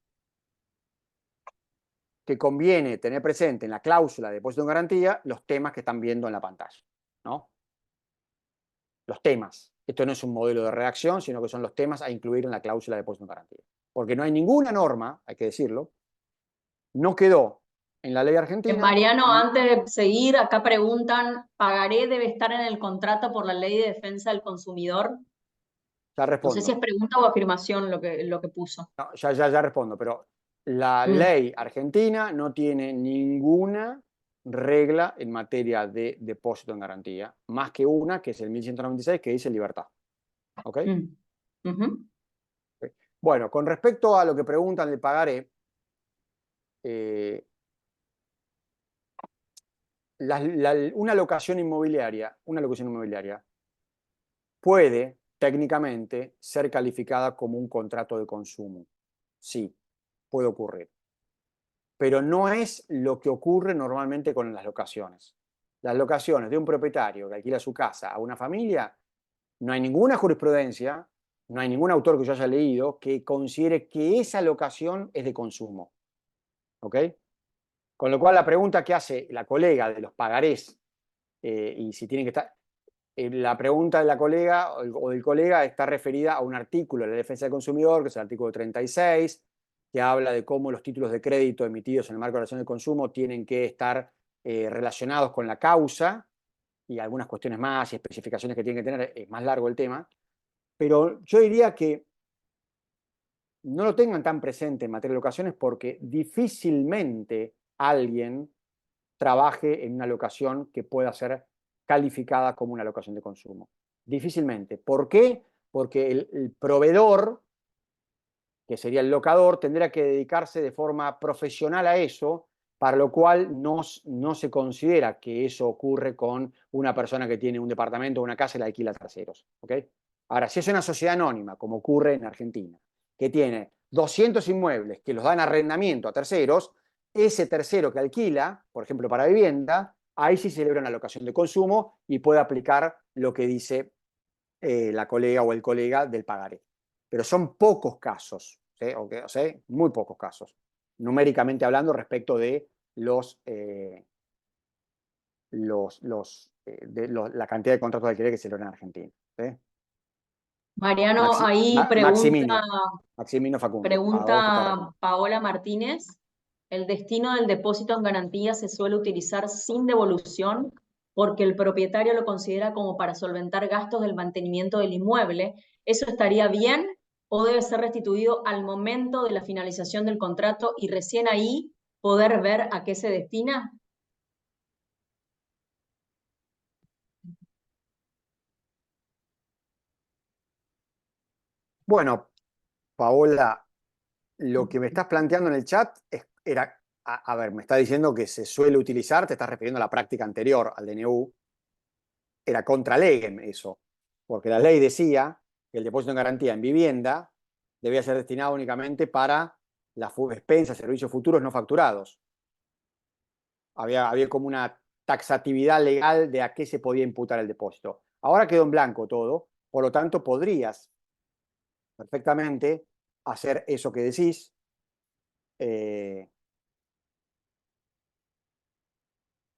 [SPEAKER 1] que conviene tener presente en la cláusula de depósito en garantía los temas que están viendo en la pantalla, ¿no? Los temas. Esto no es un modelo de redacción, sino que son los temas a incluir en la cláusula de depósito en garantía. Porque no hay ninguna norma, hay que decirlo, no quedó en la ley argentina.
[SPEAKER 2] Mariano, antes de seguir, acá preguntan, ¿pagaré debe estar en el contrato por la Ley de Defensa del Consumidor?
[SPEAKER 1] Ya
[SPEAKER 2] No sé si es
[SPEAKER 1] respondo,
[SPEAKER 2] pregunta o afirmación lo que puso.
[SPEAKER 1] no, ya respondo, pero la
[SPEAKER 2] Mm,
[SPEAKER 1] ley argentina no tiene ninguna regla en materia de depósito en garantía, más que una, que es el 1196, que dice libertad. ¿Ok?
[SPEAKER 2] mm, ujú.
[SPEAKER 1] Bueno, con respecto a lo que preguntan del pagaré, eh, una locación inmobiliaria puede técnicamente ser calificada como un contrato de consumo. Sí, puede ocurrir. Pero no es lo que ocurre normalmente con las locaciones. Las locaciones de un propietario que alquila su casa a una familia, no hay ninguna jurisprudencia, no hay ningún autor que yo haya leído que considere que esa locación es de consumo. ¿Ok? Con lo cual la pregunta que hace la colega de los pagarés y si tienen que estar, la pregunta de la colega o del colega está referida a un artículo de la Defensa del Consumidor, que es el artículo 36, que habla de cómo los títulos de crédito emitidos en el marco de relación de consumo tienen que estar relacionados con la causa y algunas cuestiones más y especificaciones que tienen que tener. Es más largo el tema, pero yo diría que no lo tengan tan presente en materia de locaciones porque difícilmente alguien trabaje en una locación que pueda ser calificada como una locación de consumo. Difícilmente. ¿Por qué? Porque el proveedor, que sería el locador, tendrá que dedicarse de forma profesional a eso, para lo cual no se considera que eso ocurre con una persona que tiene un departamento o una casa y la alquila a terceros. ¿Okay? Ahora, si es una sociedad anónima, como ocurre en Argentina, que tiene 200 inmuebles que los dan arrendamiento a terceros, ese tercero que alquila, por ejemplo, para vivienda, ahí sí celebra una locación de consumo y puede aplicar lo que dice la colega o el colega del pagaré. Pero son pocos casos, ¿sí? O sea, muy pocos casos, numéricamente hablando respecto de la cantidad de contratos de alquiler que se celebran en Argentina. ¿Sí?
[SPEAKER 2] Mariano, ahí
[SPEAKER 1] Maximino, Maximino Facundo, a vos te está
[SPEAKER 2] pregunta
[SPEAKER 1] respondiendo.
[SPEAKER 2] Paola Martínez, ¿el destino del depósito en garantía se suele utilizar sin devolución porque el propietario lo considera como para solventar gastos del mantenimiento del inmueble? ¿Eso estaría bien o debe ser restituido al momento de la finalización del contrato y recién ahí poder ver a qué se destina?
[SPEAKER 1] Bueno, Paola, lo que me estás planteando en el chat era, a ver, me está diciendo que se suele utilizar, te estás refiriendo a la práctica anterior al DNU, era contra legem eso, porque la ley decía que el depósito en garantía en vivienda debía ser destinado únicamente para las expensas, servicios futuros no facturados. Había como una taxatividad legal de a qué se podía imputar el depósito. Ahora quedó en blanco todo, por lo tanto podrías perfectamente hacer eso que decís.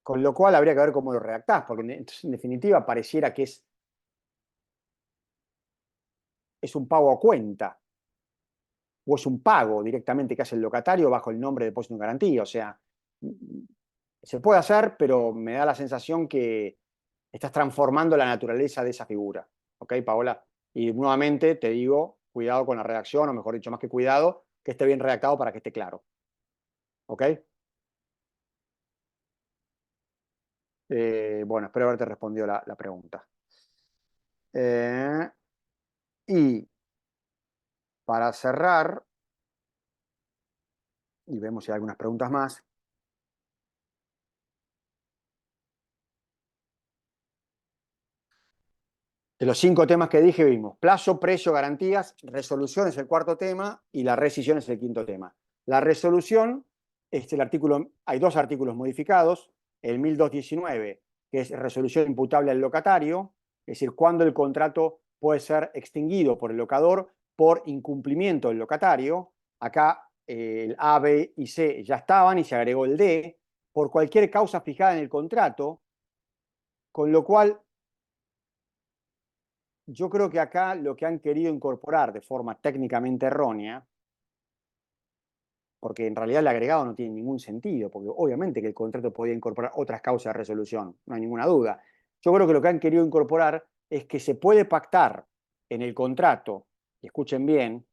[SPEAKER 1] Con lo cual habría que ver cómo lo redactás, porque en definitiva pareciera que es un pago a cuenta, o es un pago directamente que hace el locatario bajo el nombre de depósito en garantía. O sea, se puede hacer, pero me da la sensación que estás transformando la naturaleza de esa figura. ¿Ok, Paola? Y nuevamente te digo, cuidado con la redacción, o mejor dicho, más que cuidado, que esté bien redactado para que esté claro. ¿Ok? Bueno, espero haberte respondido la pregunta. Y para cerrar, y vemos si hay algunas preguntas más. De los 5 temas que dije vimos plazo, precio, garantías, resolución es el cuarto tema y la rescisión es el quinto tema. La resolución, hay 2 artículos modificados, el 1219, que es resolución imputable al locatario, es decir, cuando el contrato puede ser extinguido por el locador por incumplimiento del locatario. Acá el A, B y C ya estaban y se agregó el D, por cualquier causa fijada en el contrato, con lo cual yo creo que acá lo que han querido incorporar de forma técnicamente errónea, porque en realidad el agregado no tiene ningún sentido, porque obviamente que el contrato podía incorporar otras causas de resolución, no hay ninguna duda. Yo creo que lo que han querido incorporar es que se puede pactar en el contrato, y escuchen bien,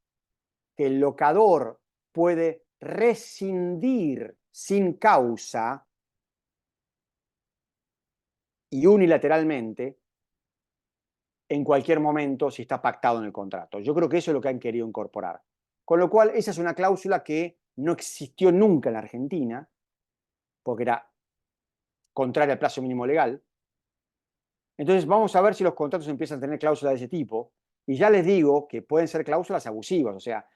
[SPEAKER 1] que el locador puede rescindir sin causa y unilateralmente en cualquier momento si está pactado en el contrato. Yo creo que eso es lo que han querido incorporar. Con lo cual, esa es una cláusula que no existió nunca en la Argentina, porque era contraria al plazo mínimo legal. Entonces, vamos a ver si los contratos empiezan a tener cláusulas de ese tipo. Y ya les digo que pueden ser cláusulas abusivas, o sea,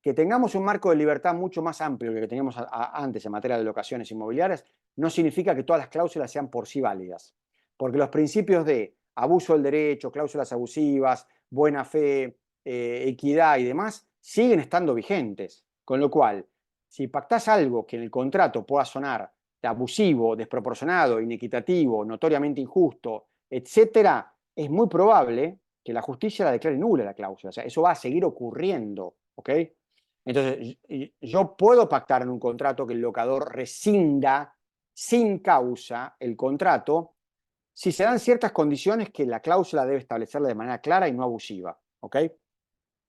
[SPEAKER 1] que tengamos un marco de libertad mucho más amplio que el que teníamos antes en materia de locaciones inmobiliarias, no significa que todas las cláusulas sean por sí válidas. Porque los principios de abuso del derecho, cláusulas abusivas, buena fe, equidad y demás, siguen estando vigentes. Con lo cual, si pactás algo que en el contrato pueda sonar abusivo, desproporcionado, inequitativo, notoriamente injusto, etcétera, es muy probable que la justicia la declare nula la cláusula. O sea, eso va a seguir ocurriendo, ¿ok? Entonces, yo puedo pactar en un contrato que el locador rescinda sin causa el contrato si se dan ciertas condiciones que la cláusula debe establecerla de manera clara y no abusiva, ¿ok?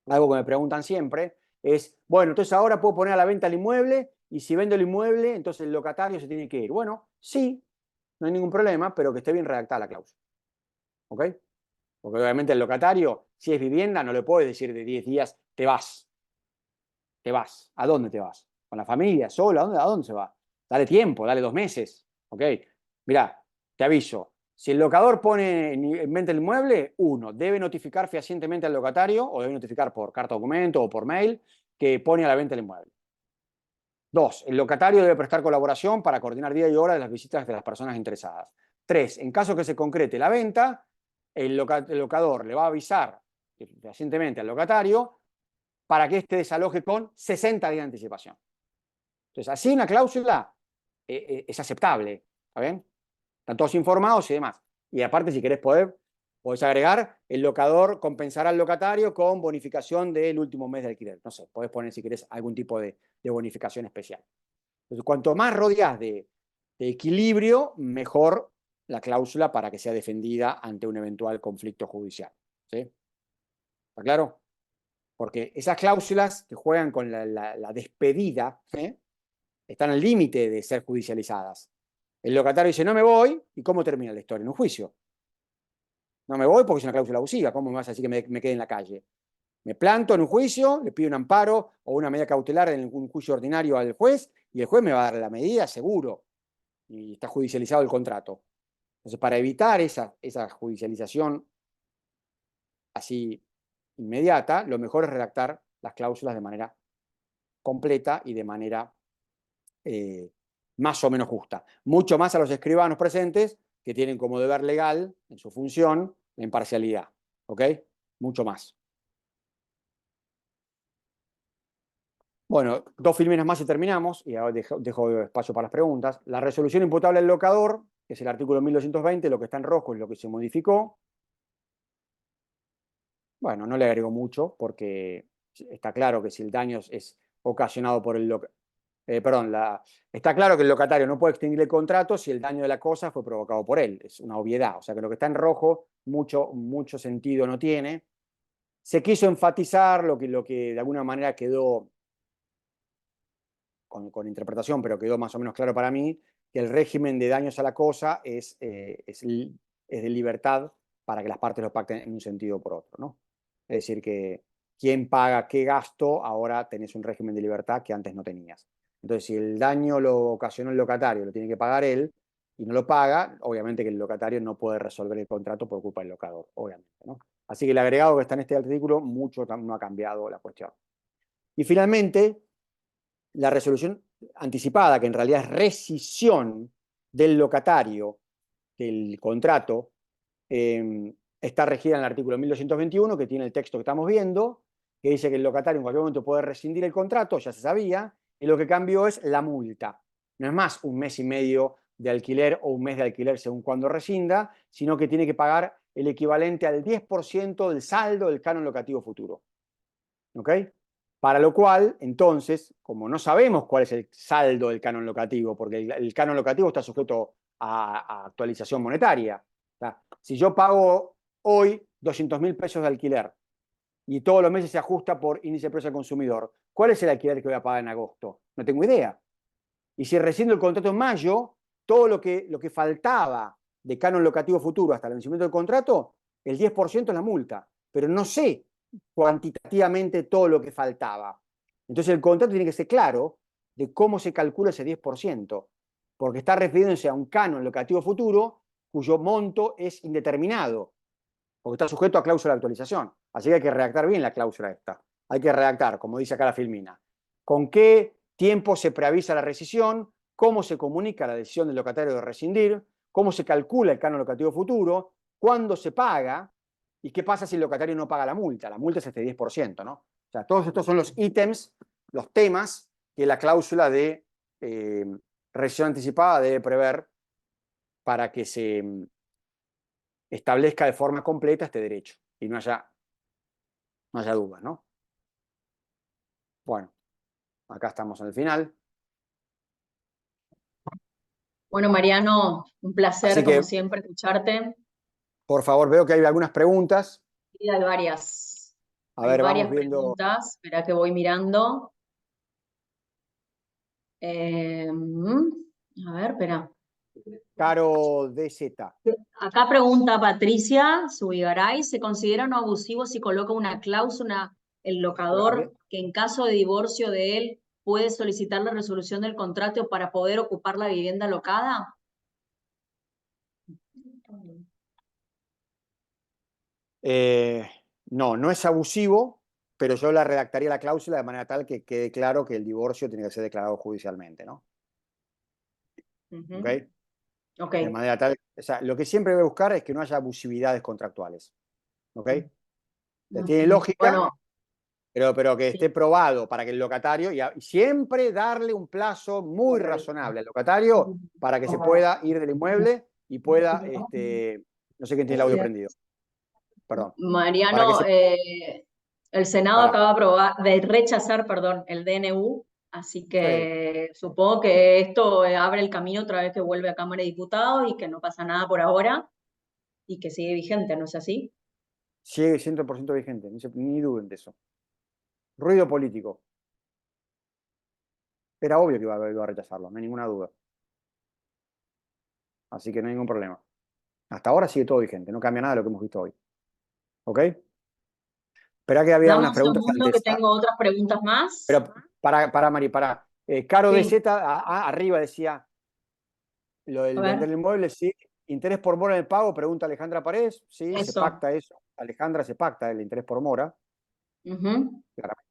[SPEAKER 1] Algo que me preguntan siempre es, bueno, entonces ahora puedo poner a la venta el inmueble y si vendo el inmueble, entonces el locatario se tiene que ir. Bueno, sí, no hay ningún problema, pero que esté bien redactada la cláusula, ¿ok? Porque obviamente el locatario, si es vivienda, no le puedes decir de 10 días, te vas. Te vas. ¿A dónde te vas? ¿Con la familia? ¿Sola? ¿A dónde se va? Dale tiempo, dale 2 meses. ¿Ok? Mirá, te aviso. Si el locador pone en venta el inmueble, uno, debe notificar fehacientemente al locatario o debe notificar por carta documento o por mail que pone a la venta el inmueble. 2, el locatario debe prestar colaboración para coordinar día y hora de las visitas de las personas interesadas. 3, en caso que se concrete la venta, el locador le va a avisar fehacientemente al locatario para que éste desaloje con 60 días de anticipación. Entonces, así una cláusula es aceptable, ¿está bien? Están todos informados y demás. Y aparte, si querés podés agregar, el locador compensará al locatario con bonificación del último mes de alquiler. No sé, podés poner, si querés, algún tipo de bonificación especial. Entonces, cuanto más rodeás de equilibrio, mejor la cláusula para que sea defendida ante un eventual conflicto judicial. ¿Sí? ¿Está claro? Porque esas cláusulas que juegan con la despedida, están al límite de ser judicializadas. El locatario dice, no me voy, ¿y cómo termina la historia? En un juicio. No me voy porque es una cláusula abusiva, ¿cómo me vas a decir que me quede en la calle? Me planto en un juicio, le pido un amparo o una medida cautelar en un juicio ordinario al juez, y el juez me va a dar la medida seguro, y está judicializado el contrato. Entonces, para evitar esa judicialización así inmediata, lo mejor es redactar las cláusulas de manera completa y de manera más o menos justa. Mucho más a los escribanos presentes, que tienen como deber legal, en su función, la imparcialidad. ¿Ok? Mucho más. Bueno, 2 filminas más y terminamos, y ahora dejo espacio para las preguntas. La resolución imputable al locador, que es el artículo 1220, lo que está en rojo es lo que se modificó. Bueno, no le agrego mucho, porque está claro que si el daño es ocasionado por el locatario, está claro que el locatario no puede extinguir el contrato si el daño de la cosa fue provocado por él. Es una obviedad. O sea que lo que está en rojo mucho sentido no tiene. Se quiso enfatizar lo que de alguna manera quedó con interpretación, pero quedó más o menos claro para mí, que el régimen de daños a la cosa es de libertad para que las partes lo pacten en un sentido o por otro, ¿no? Es decir, que quién paga qué gasto, ahora tenés un régimen de libertad que antes no tenías. Entonces, si el daño lo ocasionó el locatario, lo tiene que pagar él, y no lo paga, obviamente que el locatario no puede resolver el contrato por culpa del locador, obviamente, ¿no? Así que el agregado que está en este artículo, mucho no ha cambiado la cuestión. Y finalmente, la resolución anticipada, que en realidad es rescisión del locatario del contrato, está regida en el artículo 1221, que tiene el texto que estamos viendo, que dice que el locatario en cualquier momento puede rescindir el contrato, ya se sabía, y lo que cambió es la multa. No es más 1 mes y medio de alquiler o 1 mes de alquiler según cuando rescinda, sino que tiene que pagar el equivalente al 10% del saldo del canon locativo futuro. ¿Ok? Para lo cual, entonces, como no sabemos cuál es el saldo del canon locativo, porque el canon locativo está sujeto a actualización monetaria. O sea, si yo pago hoy 200.000 pesos de alquiler y todos los meses se ajusta por índice de precio al consumidor, ¿cuál es el alquiler que voy a pagar en agosto? No tengo idea. Y si rescindo el contrato en mayo, todo lo que faltaba de canon locativo futuro hasta el vencimiento del contrato, el 10% es la multa. Pero no sé cuantitativamente todo lo que faltaba. Entonces el contrato tiene que ser claro de cómo se calcula ese 10%, porque está refiriéndose a un canon locativo futuro cuyo monto es indeterminado, porque está sujeto a cláusula de actualización. Así que hay que redactar bien la cláusula esta. Hay que redactar, como dice acá la filmina, con qué tiempo se preavisa la rescisión, cómo se comunica la decisión del locatario de rescindir, cómo se calcula el canon locativo futuro, cuándo se paga, y qué pasa si el locatario no paga la multa. La multa es este 10%, ¿no? O sea, todos estos son los ítems, los temas que la cláusula de rescisión anticipada debe prever para que se establezca de forma completa este derecho y no haya dudas, ¿no? Bueno, acá estamos en el final.
[SPEAKER 2] Bueno, Mariano, un placer,
[SPEAKER 1] Así
[SPEAKER 2] como
[SPEAKER 1] que,
[SPEAKER 2] siempre, escucharte.
[SPEAKER 1] por favor, veo que hay algunas preguntas.
[SPEAKER 2] Sí, hay varias.
[SPEAKER 1] A
[SPEAKER 2] Hay
[SPEAKER 1] ver, vamos
[SPEAKER 2] varias
[SPEAKER 1] viendo.
[SPEAKER 2] preguntas. Espera que voy mirando. A ver, espera.
[SPEAKER 1] Caro DZ.
[SPEAKER 2] Acá pregunta Patricia Subigaray, ¿se considera no abusivo si coloca una cláusula el locador que en caso de divorcio de él puede solicitar la resolución del contrato para poder ocupar la vivienda locada?
[SPEAKER 1] No, no es abusivo, pero yo la redactaría la cláusula de manera tal que quede claro que el divorcio tiene que ser declarado judicialmente, ¿no? ¿Ok?
[SPEAKER 2] Ok.
[SPEAKER 1] De manera tal, o sea, lo que siempre voy a buscar es que no haya abusividades contractuales. ¿Ok? Tiene lógica,
[SPEAKER 2] Bueno,
[SPEAKER 1] pero que
[SPEAKER 2] sí.
[SPEAKER 1] esté probado para que el locatario, y siempre darle un plazo muy razonable al locatario para que se pueda ir del inmueble y pueda, no sé quién tiene el audio prendido, perdón, para que
[SPEAKER 2] Mariano,
[SPEAKER 1] se,
[SPEAKER 2] el Senado
[SPEAKER 1] para,
[SPEAKER 2] acaba de rechazar, perdón, el DNU, así
[SPEAKER 1] sí,
[SPEAKER 2] que supongo que esto abre el camino otra vez que vuelve a Cámara de Diputados y que no pasa nada por ahora y que sigue vigente, ¿no es así?
[SPEAKER 1] sigue 100% vigente, ni duden de eso. ruido político. Era obvio que iba a rechazarlo, no hay ninguna duda. Así que no hay ningún problema. Hasta ahora sigue todo vigente, no cambia nada de lo que hemos visto hoy. ¿Ok? Espera que había
[SPEAKER 2] Dame
[SPEAKER 1] unas
[SPEAKER 2] un
[SPEAKER 1] preguntas
[SPEAKER 2] segundo que
[SPEAKER 1] antes.
[SPEAKER 2] tengo otras preguntas más.
[SPEAKER 1] Pero para Mari, para. Caro
[SPEAKER 2] Sí,
[SPEAKER 1] DZ arriba decía lo
[SPEAKER 2] a
[SPEAKER 1] del
[SPEAKER 2] ver,
[SPEAKER 1] vender el inmueble, sí. Interés por mora en el pago, pregunta Alejandra Paredes. Sí, se
[SPEAKER 2] eso.
[SPEAKER 1] pacta eso. Alejandra, se pacta el interés por mora.
[SPEAKER 2] Ujú,
[SPEAKER 1] Claramente.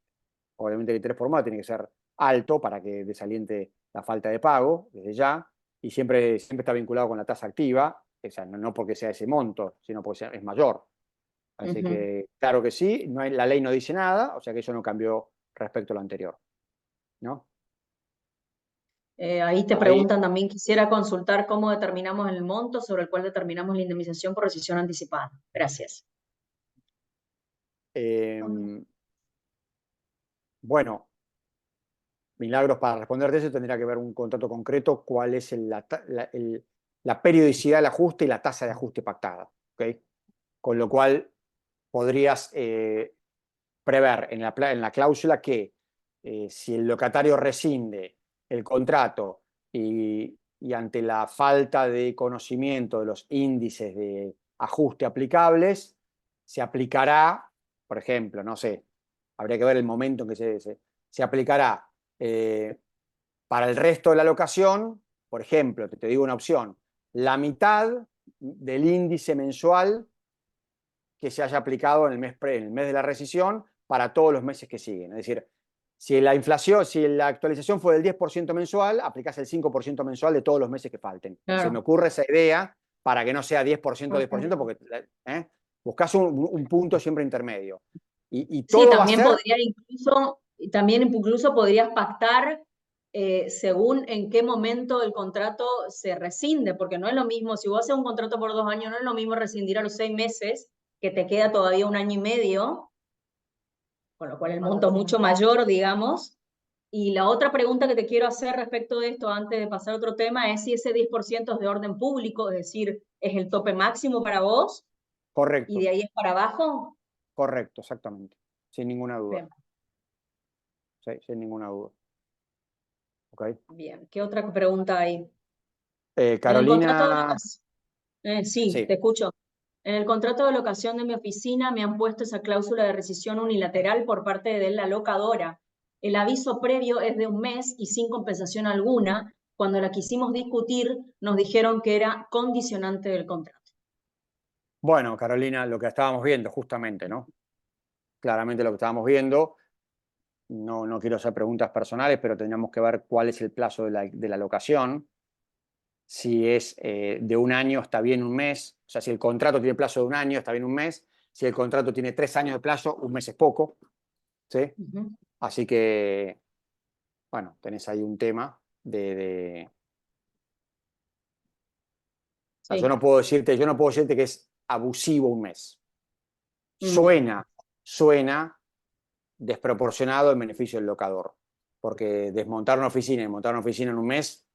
[SPEAKER 1] Obviamente el interés por mora tiene que ser alto para que desaliente la falta de pago desde ya. Y siempre está vinculado con la tasa activa. O sea, no porque sea ese monto, sino porque es mayor. Así
[SPEAKER 2] ujú.
[SPEAKER 1] que, claro que sí, la ley no dice nada, o sea que eso no cambió respecto a lo anterior, ¿no?
[SPEAKER 2] Ahí te
[SPEAKER 1] Ahí,
[SPEAKER 2] preguntan también, quisiera consultar cómo determinamos el monto sobre el cual determinamos la indemnización por rescisión anticipada. Gracias.
[SPEAKER 1] eh, bueno, Milagros, para responderte eso tendría que ver un contrato concreto, cuál es la periodicidad del ajuste y la tasa de ajuste pactada, ¿ok? Con lo cual podrías prever en la cláusula que si el locatario rescinde el contrato y ante la falta de conocimiento de los índices de ajuste aplicables, se aplicará, por ejemplo, no sé, habría que ver el momento en que se aplicará eh, para el resto de la locación, por ejemplo, te digo una opción, la mitad del índice mensual que se haya aplicado en el mes de la rescisión para todos los meses que siguen. Es decir, si la inflación, si la actualización fue del 10% mensual, aplicás el 5% mensual de todos los meses que falten. Se me
[SPEAKER 2] Claro.
[SPEAKER 1] ocurre esa idea para que no sea 10%, 10%, porque buscas un punto siempre intermedio. Y
[SPEAKER 2] Sí,
[SPEAKER 1] todo va a ser
[SPEAKER 2] también incluso podrías pactar según en qué momento el contrato se rescinde, porque no es lo mismo, si vos haces un contrato por 2 años, no es lo mismo rescindir a los 6 meses, que te queda todavía un año y medio, con lo cual el monto es mucho mayor, digamos. Y la otra pregunta que te quiero hacer respecto de esto, antes de pasar a otro tema, es si ese 10% es de orden público, es decir, es el tope máximo para vos y
[SPEAKER 1] correcto,
[SPEAKER 2] de ahí es para abajo.
[SPEAKER 1] correcto, exactamente. Sin ninguna duda.
[SPEAKER 2] Bien,
[SPEAKER 1] Sí, sin ninguna duda. ¿Ok?
[SPEAKER 2] bien. ¿Qué otra pregunta hay? En el contrato de
[SPEAKER 1] Carolina,
[SPEAKER 2] locación, sí, te
[SPEAKER 1] sí.
[SPEAKER 2] escucho. En el contrato de locación de mi oficina me han puesto esa cláusula de rescisión unilateral por parte de la locadora. El aviso previo es de un mes y sin compensación alguna. Cuando la quisimos discutir, nos dijeron que era condicionante del contrato.
[SPEAKER 1] Bueno, Carolina, lo que estábamos viendo justamente, ¿no? Claramente lo que estábamos viendo. No quiero hacer preguntas personales, pero tendríamos que ver cuál es el plazo de la locación. Si es de un año, está bien un mes. O sea, si el contrato tiene plazo de un año, está bien un mes. Si el contrato tiene 3 años de plazo, un mes es poco. ¿Sí?
[SPEAKER 2] Ujú.
[SPEAKER 1] Así que, bueno, tenés ahí un tema o sea,
[SPEAKER 2] Sí.
[SPEAKER 1] yo no puedo decirte que es abusivo un mes.
[SPEAKER 2] Mm.
[SPEAKER 1] Suena desproporcionado en beneficio del locador. Porque desmontar una oficina y montar una oficina en un mes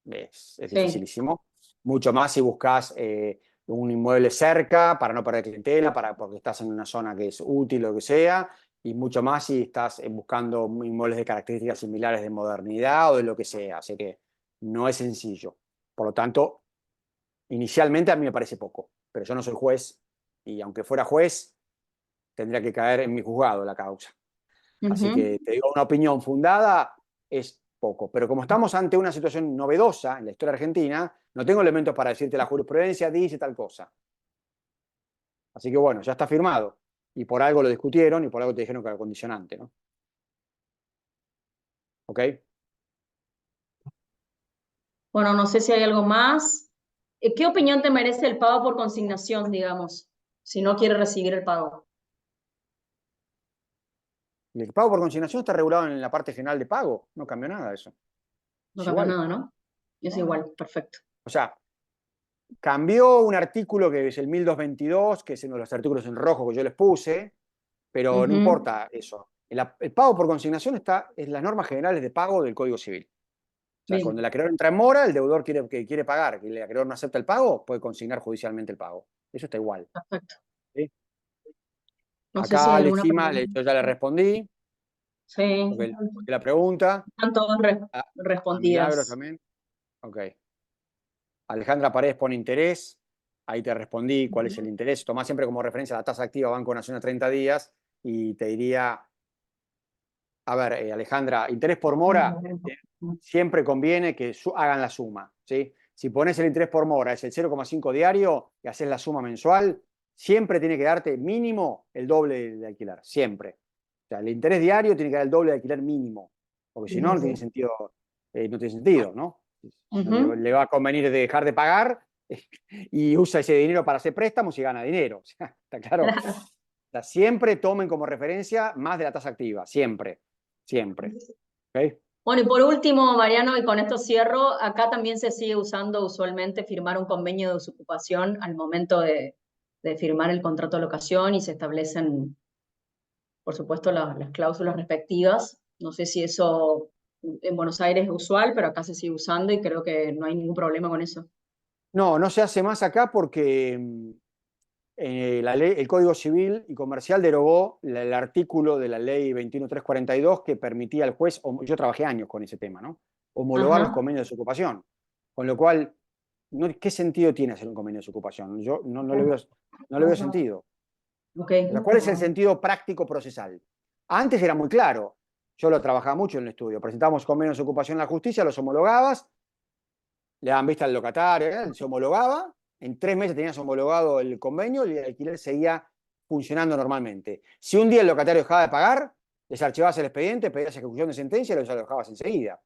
[SPEAKER 1] es
[SPEAKER 2] Sí.
[SPEAKER 1] dificilísimo. Mucho más si buscas un inmueble cerca para no perder clientela, porque estás en una zona que es útil o lo que sea, y mucho más si estás buscando inmuebles de características similares de modernidad o de lo que sea. Así que no es sencillo. Por lo tanto, inicialmente a mí me parece poco, pero yo no soy juez y aunque fuera juez, tendría que caer en mi juzgado la causa. Así
[SPEAKER 2] Ujú.
[SPEAKER 1] que te digo, una opinión fundada es poco. Pero como estamos ante una situación novedosa en la historia argentina, no tengo elementos para decirte la jurisprudencia dice tal cosa. Así que bueno, ya está firmado. Y por algo lo discutieron y por algo te dijeron que era condicionante, ¿no? ¿Ok?
[SPEAKER 2] Bueno, no sé si hay algo más. ¿Qué opinión te merece el pago por consignación, digamos, si no quiere recibir el pago?
[SPEAKER 1] Y el pago por consignación está regulado en la parte final de pago. No cambió nada eso.
[SPEAKER 2] No
[SPEAKER 1] Es
[SPEAKER 2] cambia
[SPEAKER 1] igual.
[SPEAKER 2] nada, ¿no? Es igual, perfecto.
[SPEAKER 1] O sea, cambió un artículo que es el 1222, que es uno de los artículos en rojo que yo les puse, pero no
[SPEAKER 2] Ujú.
[SPEAKER 1] importa eso. El pago por consignación está en las normas generales de pago del Código Civil. O sea, cuando
[SPEAKER 2] Bien,
[SPEAKER 1] el acreedor entra en mora, el deudor quiere pagar, que el acreedor no acepta el pago, puede consignar judicialmente el pago. Eso está igual.
[SPEAKER 2] perfecto.
[SPEAKER 1] ¿Sí?
[SPEAKER 2] No sé si
[SPEAKER 1] Acá
[SPEAKER 2] hay
[SPEAKER 1] le
[SPEAKER 2] alguna
[SPEAKER 1] encima,
[SPEAKER 2] pregunta.
[SPEAKER 1] yo ya le respondí.
[SPEAKER 2] Sí,
[SPEAKER 1] Porque la pregunta,
[SPEAKER 2] están todas
[SPEAKER 1] a Milagros
[SPEAKER 2] respondidas.
[SPEAKER 1] también. Ok. Alejandra Paredes pone interés. Ahí te respondí cuál es el interés. Tomá siempre como referencia la tasa activa Banco Nación a 30 días y te diría, a ver, Alejandra, interés por mora, siempre conviene que hagan la suma, ¿sí? Si pones el interés por mora, es el 0,5 diario y haces la suma mensual, siempre tiene que darte mínimo el doble de alquiler, siempre. O sea, el interés diario tiene que dar el doble de alquiler mínimo, porque si no, no tiene sentido, ¿no? Le va a convenir dejar de pagar y usa ese dinero para hacer préstamos y gana dinero. O sea, ¿está claro? O sea, siempre tomen como referencia más de la tasa activa, siempre, siempre. ¿Okay?
[SPEAKER 2] Bueno, y por último, Mariano, y con esto cierro, acá también se sigue usando usualmente firmar un convenio de desocupación al momento de firmar el contrato de locación y se establecen, por supuesto, las cláusulas respectivas. No sé si eso en Buenos Aires es usual, pero acá se sigue usando y creo que no hay ningún problema con eso.
[SPEAKER 1] No, no se hace más acá porque el Código Civil y Comercial derogó el artículo de la ley 21342 que permitía al juez, yo trabajé años con ese tema, ¿no? Homologar los convenios de desocupación. Con lo cual, ¿qué sentido tiene hacer un convenio de desocupación? Yo no le veo sentido.
[SPEAKER 2] Okay.
[SPEAKER 1] O sea, ¿cuál es el sentido práctico procesal? Antes era muy claro. Yo lo trabajaba mucho en el estudio. Presentábamos convenios de ocupación en la justicia, los homologabas, le daban vista al locatario, se homologaba, en 3 meses tenías homologado el convenio y el alquiler seguía funcionando normalmente. Si un día el locatario dejaba de pagar, desarchivabas el expediente, pedías ejecución de sentencia y lo desalojabas enseguida.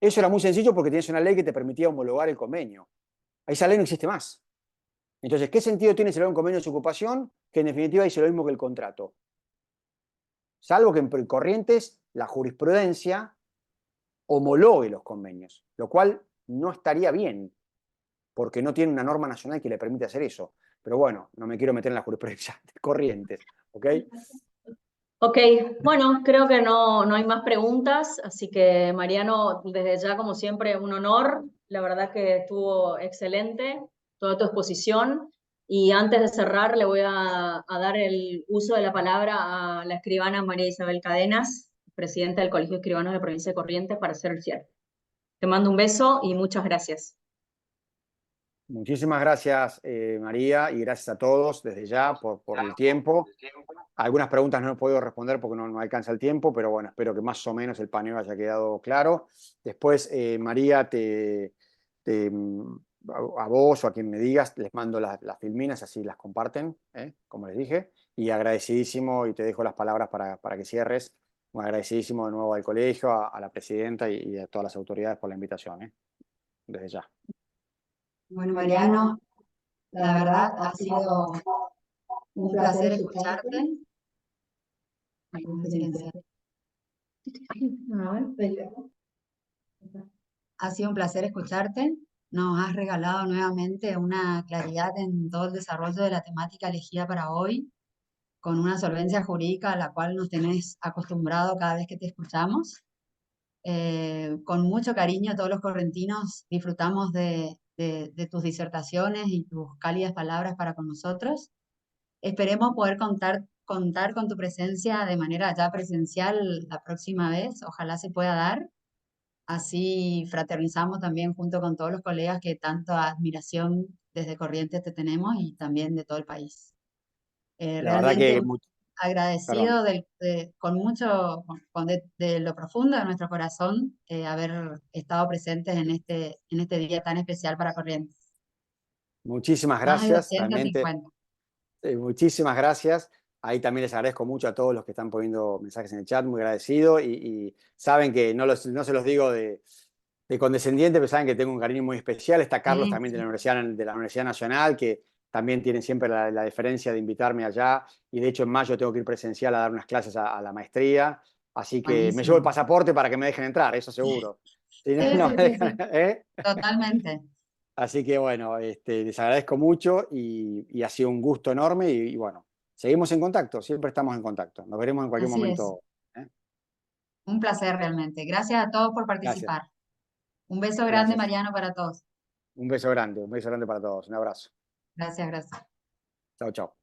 [SPEAKER 1] Eso era muy sencillo porque tenías una ley que te permitía homologar el convenio. Esa ley no existe más. Entonces, ¿qué sentido tiene celebrar un convenio de desocupación que en definitiva dice lo mismo que el contrato? Salvo que en Corrientes la jurisprudencia homologue los convenios, lo cual no estaría bien, porque no tiene una norma nacional que le permite hacer eso. Pero bueno, no me quiero meter en la jurisprudencia de Corrientes, ¿ok?
[SPEAKER 2] Ok, bueno, creo que no hay más preguntas, así que Mariano, desde ya, como siempre, un honor. La verdad que estuvo excelente toda tu exposición. Y antes de cerrar, le voy a dar el uso de la palabra a la escribana María Isabel Cadenas, presidenta del Colegio de Escribanos de la Provincia de Corrientes, para hacer el cierre. Te mando un beso y muchas gracias.
[SPEAKER 1] Muchísimas gracias, María, y gracias a todos desde ya por el tiempo. Algunas preguntas no he podido responder porque no alcanza el tiempo, pero bueno, espero que más o menos el paneo haya quedado claro. Después, María, a vos o a quien me digas, les mando las filminas, así las comparten, como les dije. Y agradecidísimo, y te dejo las palabras para que cierres. Muy agradecidísimo de nuevo al colegio, a la presidenta y a todas las autoridades por la invitación, desde ya.
[SPEAKER 3] Bueno, Mariano, la verdad ha sido un placer escucharte. Ha sido un placer escucharte. Nos has regalado nuevamente una claridad en todo el desarrollo de la temática elegida para hoy, con una solvencia jurídica a la cual nos tenés acostumbrado cada vez que te escuchamos. Con mucho cariño todos los correntinos disfrutamos de tus disertaciones y tus cálidas palabras para con nosotros. Esperemos poder contar con tu presencia de manera ya presencial la próxima vez. Ojalá se pueda dar. Así fraternizamos también junto con todos los colegas que tanta admiración desde Corrientes te tenemos y también de todo el país.
[SPEAKER 1] La verdad
[SPEAKER 3] Realmente
[SPEAKER 1] que... Perdón.
[SPEAKER 3] agradecido con mucho, de lo profundo de nuestro corazón, haber estado presentes en este día tan especial para Corrientes.
[SPEAKER 1] Muchísimas
[SPEAKER 3] Más de
[SPEAKER 1] gracias,
[SPEAKER 3] 250.
[SPEAKER 1] realmente. Muchísimas gracias. Ahí también les agradezco mucho a todos los que están poniendo mensajes en el chat, muy agradecido. Y saben que no se los digo de condescendiente, pero saben que tengo un cariño muy especial. Está Carlos también de la Universidad Nacional, que también tienen siempre la deferencia de invitarme allá. Y de hecho en mayo tengo que ir presencial a dar unas clases a la maestría. Así que
[SPEAKER 3] Buenísimo.
[SPEAKER 1] me llevo el pasaporte para que me dejen entrar, eso seguro. Si no,
[SPEAKER 3] Sí. Totalmente.
[SPEAKER 1] Así que bueno, les agradezco mucho y ha sido un gusto enorme y bueno, seguimos en contacto, siempre estamos en contacto. Nos veremos en cualquier
[SPEAKER 3] Así es.
[SPEAKER 1] momento.
[SPEAKER 3] Un placer realmente. Gracias a todos por
[SPEAKER 1] Gracias.
[SPEAKER 3] participar. Un beso grande,
[SPEAKER 1] Gracias.
[SPEAKER 3] Mariano, para todos.
[SPEAKER 1] Un beso grande para todos. Un abrazo.
[SPEAKER 3] Gracias.
[SPEAKER 1] Chao, chao.